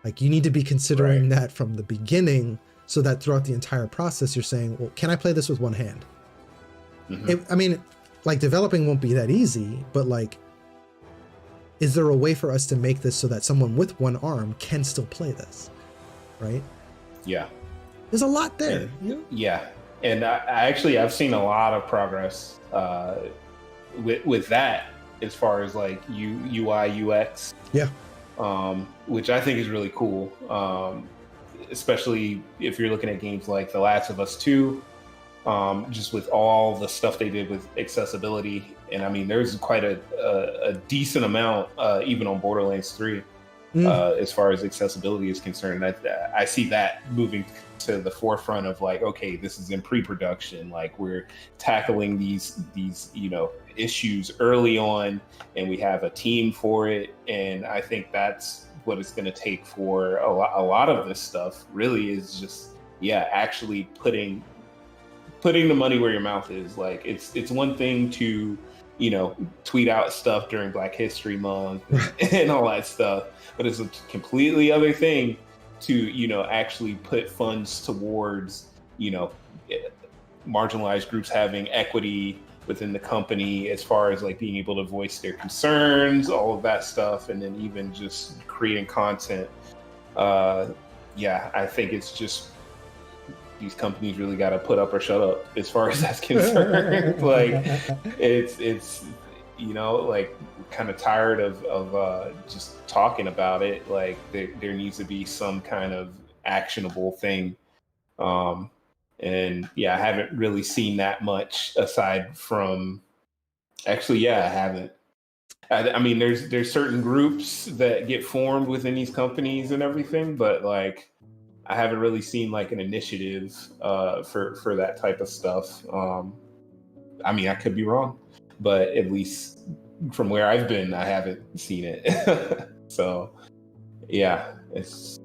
Like, you need to be considering that from the beginning, so that throughout the entire process, you're saying, well, can I play this with one hand? I mean, like, developing won't be that easy, but like, is there a way for us to make this so that someone with one arm can still play this, right? Yeah. There's a lot there. And, yeah. And I've seen a lot of progress with that, as far as like UI, UX. Yeah. Which I think is really cool. Especially if you're looking at games like The Last of Us 2, just with all the stuff they did with accessibility. And I mean, there's quite a decent amount, even on Borderlands 3, as far as accessibility is concerned. I see that moving to the forefront of like, okay, this is in pre-production. Like we're tackling these issues early on, and we have a team for it. And I think that's what it's going to take for a lot of this stuff. Really, is just actually putting the money where your mouth is. Like it's one thing to tweet out stuff during Black History Month and all that stuff, but it's a completely other thing to actually put funds towards marginalized groups having equity within the company, as far as like being able to voice their concerns, all of that stuff, and then even just creating content. I think it's just these companies really got to put up or shut up as far as that's concerned. Like it's like kind of tired of just talking about it. Like there needs to be some kind of actionable thing. And I haven't really seen that much aside from I haven't. I mean, there's certain groups that get formed within these companies and everything, but like I haven't really seen like an initiative for that type of stuff. I mean, I could be wrong, but at least from where I've been, I haven't seen it. So it's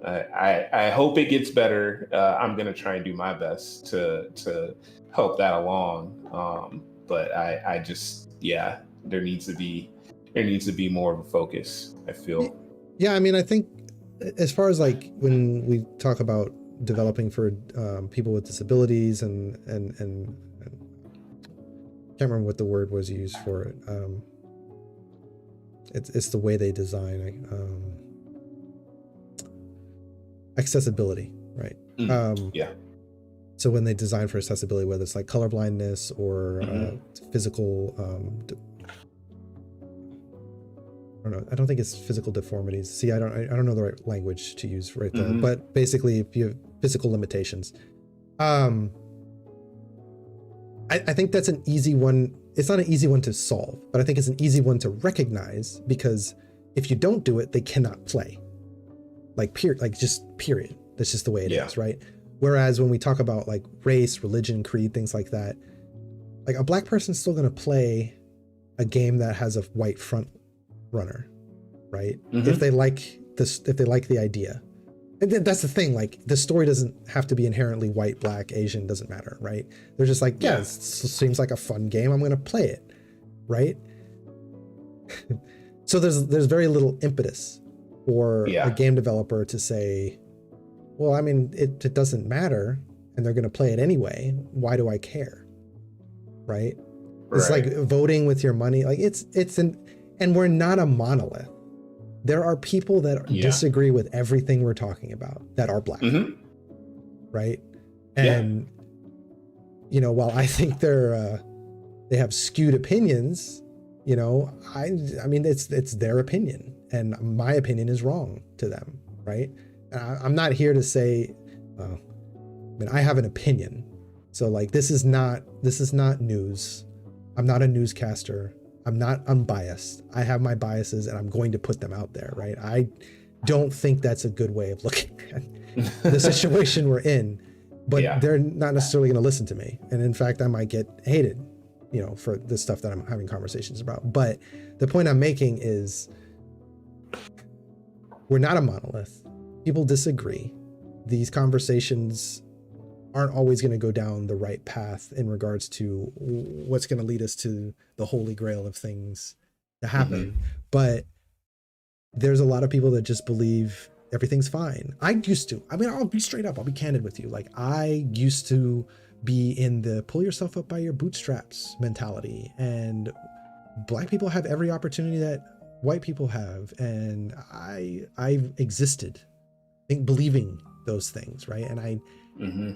I hope it gets better. I'm gonna try and do my best to help that along. But I just there needs to be more of a focus, I feel. Yeah, I mean, I think as far as like when we talk about developing for people with disabilities and I can't remember what the word was used for it. It's the way they design accessibility, right? So when they design for accessibility, whether it's like colorblindness or physical, I don't think it's physical deformities. See, I don't know the right language to use right there, but basically if you have physical limitations, I think that's an easy one. It's not an easy one to solve, but I think it's an easy one to recognize, because if you don't do it, they cannot play. Period. That's just the way it is, right? Whereas when we talk about like race, religion, creed, things like that, like a black person's still going to play a game that has a white front runner, right? If they like this, if they like the idea. And that's the thing, like the story doesn't have to be inherently white, black, Asian, doesn't matter, right? They're just like, it seems like a fun game, I'm going to play it, right? So there's very little impetus for a game developer to say, well, I mean, it doesn't matter, and they're going to play it anyway. Why do I care? Right? It's like voting with your money. Like and we're not a monolith. There are people that disagree with everything we're talking about that are black, right? And while I think they have skewed opinions, I mean it's their opinion, and my opinion is wrong to them, right? I'm not here to say, I mean, I have an opinion. So like, this is not news. I'm not a newscaster. I'm not unbiased. I have my biases and I'm going to put them out there, right? I don't think that's a good way of looking at the situation we're in, but they're not necessarily going to listen to me. And in fact, I might get hated, for the stuff that I'm having conversations about. But the point I'm making is we're not a monolith. People disagree. These conversations aren't always going to go down the right path in regards to what's going to lead us to the holy grail of things to happen. But there's a lot of people that just believe everything's fine. I mean, I'll be straight up. I'll be candid with you. Like, I used to be in the pull yourself up by your bootstraps mentality, and black people have every opportunity that white people have. And I've existed believing those things, right? And I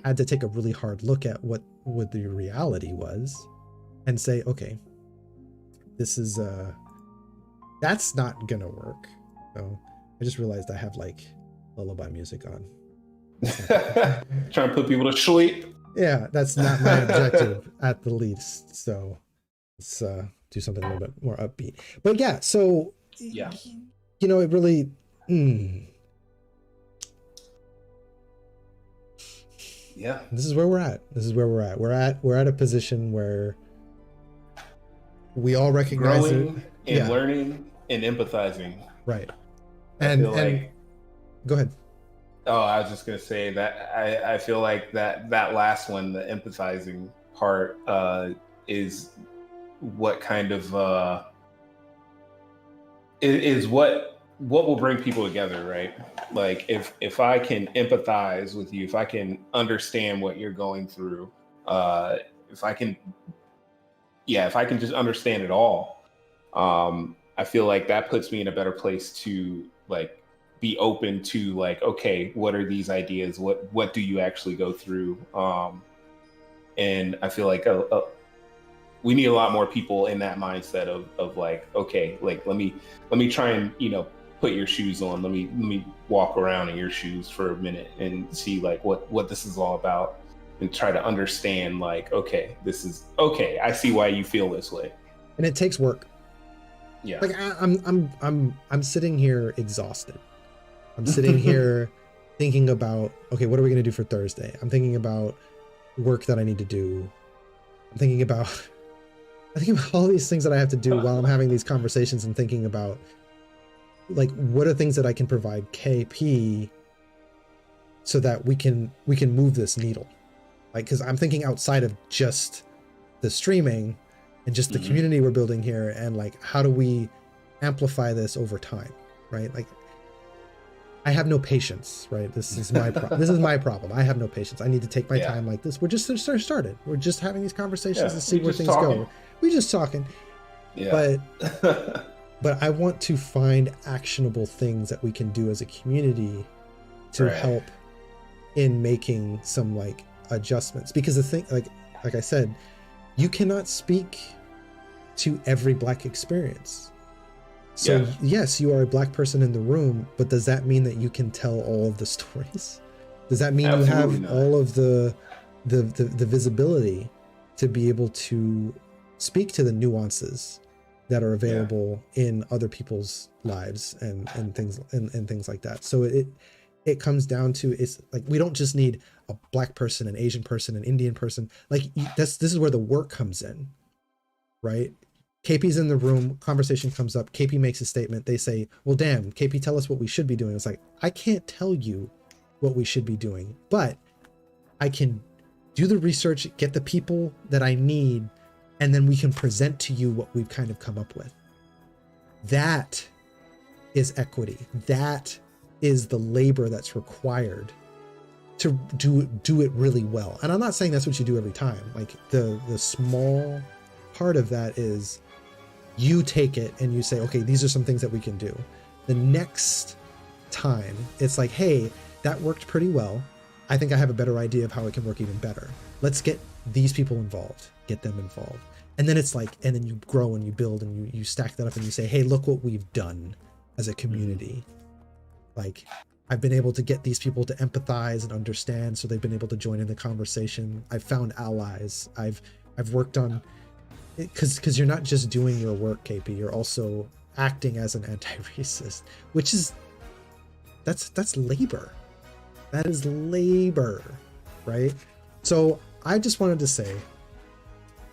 had to take a really hard look at what the reality was and say, okay, this is that's not gonna work. So I just realized I have like lullaby music on. Trying to put people to sleep. Yeah, that's not my objective at the least. So let's do something a little bit more upbeat. But yeah, so Yeah. you know, it really. Yeah. This is where we're at. This is where we're at. We're at a position where we all recognize growing and learning and empathizing. Right. I feel like. Go ahead. Oh, I was just gonna say that I feel like that last one, the empathizing part, is what kind of is what will bring people together, right? Like if I can empathize with you, if I can understand what you're going through, if I can just understand it all, I feel like that puts me in a better place to like be open to like, okay, what are these ideas? What do you actually go through? And I feel like we need a lot more people in that mindset of like, okay, like let me try and, you know, put your shoes on. Let me walk around in your shoes for a minute and see like what this is all about, and try to understand like, okay, this is okay. I see why you feel this way. And it takes work. Yeah. Like I'm sitting here exhausted. I'm sitting here thinking about, okay, what are we going to do for Thursday? I'm thinking about work that I need to do. I'm thinking about all these things that I have to do while I'm having these conversations, and thinking about like, what are things that I can provide KP so that we can move this needle? Like, because I'm thinking outside of just the streaming and just the community we're building here, and like, how do we amplify this over time, right? Like, I have no patience, right? This is my this is my problem. I have no patience. I need to take my time like this. We're just started. We're just having these conversations to see where things go. We're just talking. Yeah. But I want to find actionable things that we can do as a community to help in making some like adjustments. Because the thing, like I said, you cannot speak to every Black experience. So yes, you are a Black person in the room, but does that mean that you can tell all of the stories? Does that mean you have all of the visibility to be able to speak to the nuances that are available in other people's lives and things like that? So it comes down to, it's like, we don't just need a Black person, an Asian person, an Indian person. Like, this is where the work comes in, right? KP's in the room, conversation comes up, KP makes a statement, they say, well, damn, KP, tell us what we should be doing. It's like, I can't tell you what we should be doing, but I can do the research, get the people that I need, and then we can present to you what we've kind of come up with. That is equity. That is the labor that's required to do it really well. And I'm not saying that's what you do every time. Like, the small part of that is, you take it and you say, okay, these are some things that we can do. The next time, it's like, hey, that worked pretty well. I think I have a better idea of how it can work even better. Let's get these people involved, get them involved. And then it's like, and then you grow and you build and you stack that up and you say, hey, look what we've done as a community. Like, I've been able to get these people to empathize and understand, so they've been able to join in the conversation. I've found allies. I've worked on, because you're not just doing your work, KP, you're also acting as an anti-racist, which is, that's labor. That is labor, right? So I just wanted to say,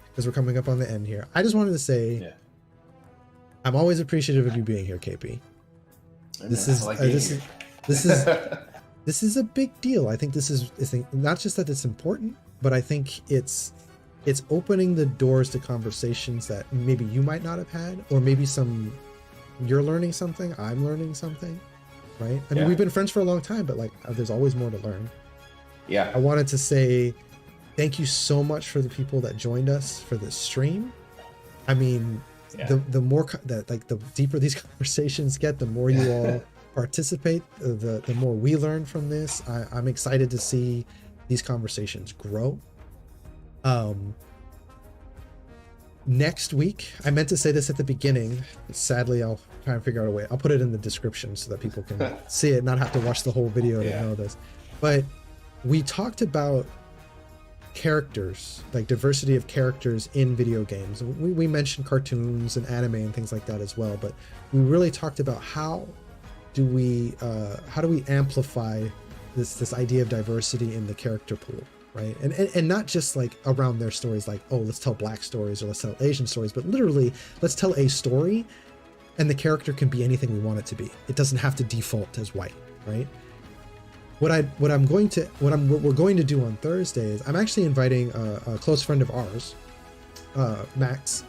because we're coming up on the end here, I just wanted to say, I'm always appreciative of you being here, KP. This is a big deal. I think this is not just that it's important, but I think it's opening the doors to conversations that maybe you might not have had, or maybe you're learning something, I'm learning something, right? I mean, we've been friends for a long time, but like, there's always more to learn. Yeah. I wanted to say thank you so much for the people that joined us for this stream. I mean, the more that, like, the deeper these conversations get, the more you all participate, the more we learn from this. I'm excited to see these conversations grow. Next week, I meant to say this at the beginning, sadly I'll try and figure out a way. I'll put it in the description so that people can see it, not have to watch the whole video to know this. But we talked about characters, like diversity of characters in video games. We mentioned cartoons and anime and things like that as well, but we really talked about how do we amplify this idea of diversity in the character pool, right? And not just like around their stories, like, oh, let's tell Black stories or let's tell Asian stories, but literally let's tell a story and the character can be anything we want it to be. It doesn't have to default as white, right? What we're going to do on Thursday is I'm actually inviting a close friend of ours, Max,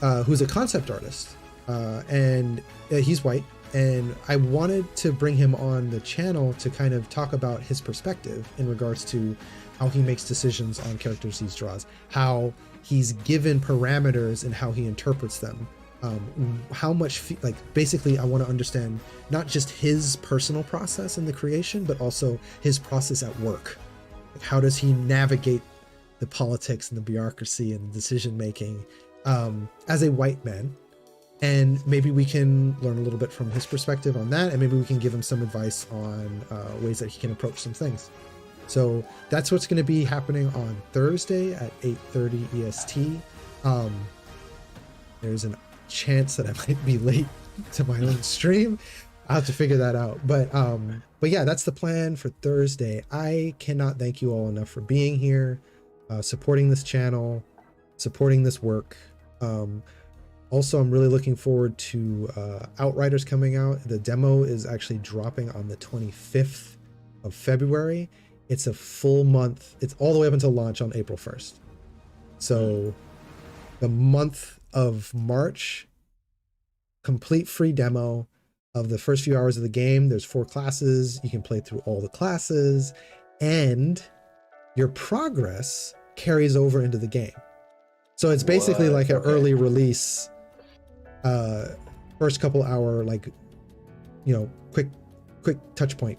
who's a concept artist, and he's white, and I wanted to bring him on the channel to kind of talk about his perspective in regards to how he makes decisions on characters he draws, how he's given parameters and how he interprets them. How much, like, basically I want to understand not just his personal process in the creation, but also his process at work. Like, how does he navigate the politics and the bureaucracy and decision making as a white man? And maybe we can learn a little bit from his perspective on that, and maybe we can give him some advice on ways that he can approach some things. So that's what's going to be happening on Thursday at 8:30 EST. There's an chance that I might be late to my own stream. I'll have to figure that out. But yeah, that's the plan for Thursday. I cannot thank you all enough for being here, supporting this channel, supporting this work. Also, I'm really looking forward to Outriders coming out. The demo is actually dropping on the 25th of February. It's a full month. It's all the way up until launch on April 1st. So the month of March, complete free demo of the first few hours of the game. There's 4 classes. You can play through all the classes, and your progress carries over into the game. So it's basically like an early release, first couple hour, like, you know, quick touch point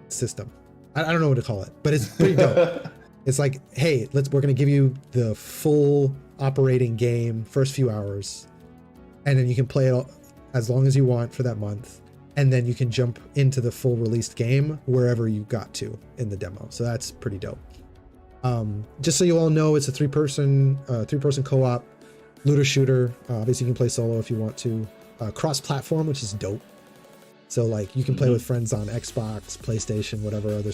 system. I don't know what to call it, but it's pretty dope. It's like, hey, we're going to give you the full operating game first few hours, and then you can play it as long as you want for that month, and then you can jump into the full released game wherever you got to in the demo. So that's pretty dope. Just so you all know, it's a three-person co-op looter shooter. Obviously you can play solo if you want to. Cross-platform, which is dope. So like you can play with friends on Xbox, PlayStation, whatever other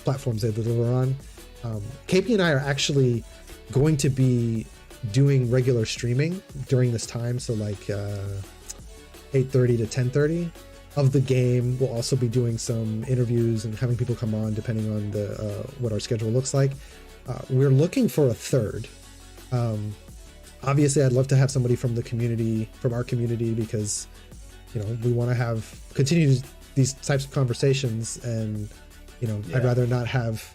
platforms they deliver on. KP and I are actually going to be doing regular streaming during this time, so like 8:30 to 10:30 of the game. We'll also be doing some interviews and having people come on depending on the what our schedule looks like. We're looking for a third. Obviously I'd love to have somebody from the community, from our community, because you know we want to continue these types of conversations, and you know I'd rather not have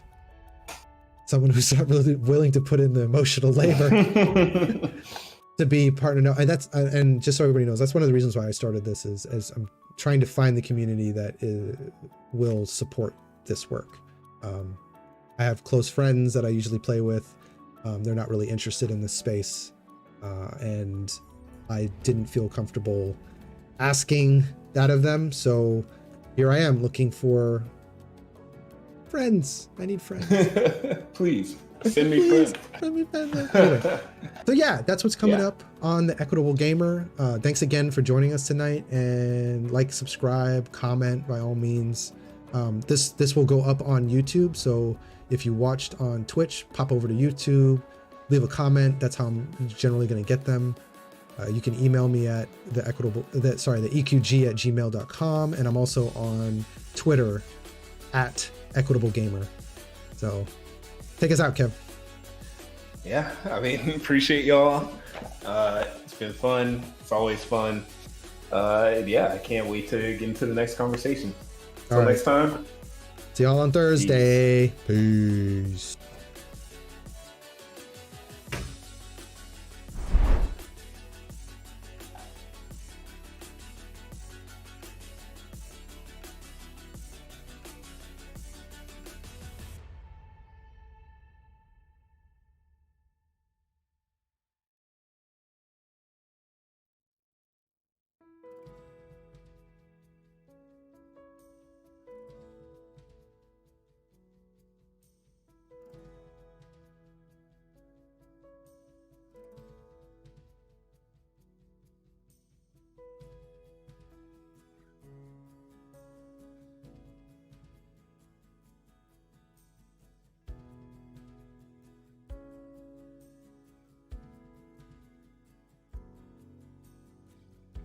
someone who's not really willing to put in the emotional labor to be partner. No, and just so everybody knows, that's one of the reasons why I started this is I'm trying to find the community that will support this work. I have close friends that I usually play with. They're not really interested in this space, and I didn't feel comfortable asking that of them. So here I am looking for friends. I need friends. Please send me friends. Anyway, so yeah, that's what's coming up on the Equitable Gamer. Thanks again for joining us tonight, and like, subscribe, comment by all means. This will go up on YouTube, so if you watched on Twitch, pop over to YouTube, leave a comment. That's how I'm generally going to get them. You can email me at the EQG@gmail.com, and I'm also on Twitter at Equitable Gamer. So take us out, Kev. Yeah, I mean, appreciate y'all. It's been fun. It's always fun. Yeah, I can't wait to get into the next conversation. Until next time. See y'all on Thursday. Peace.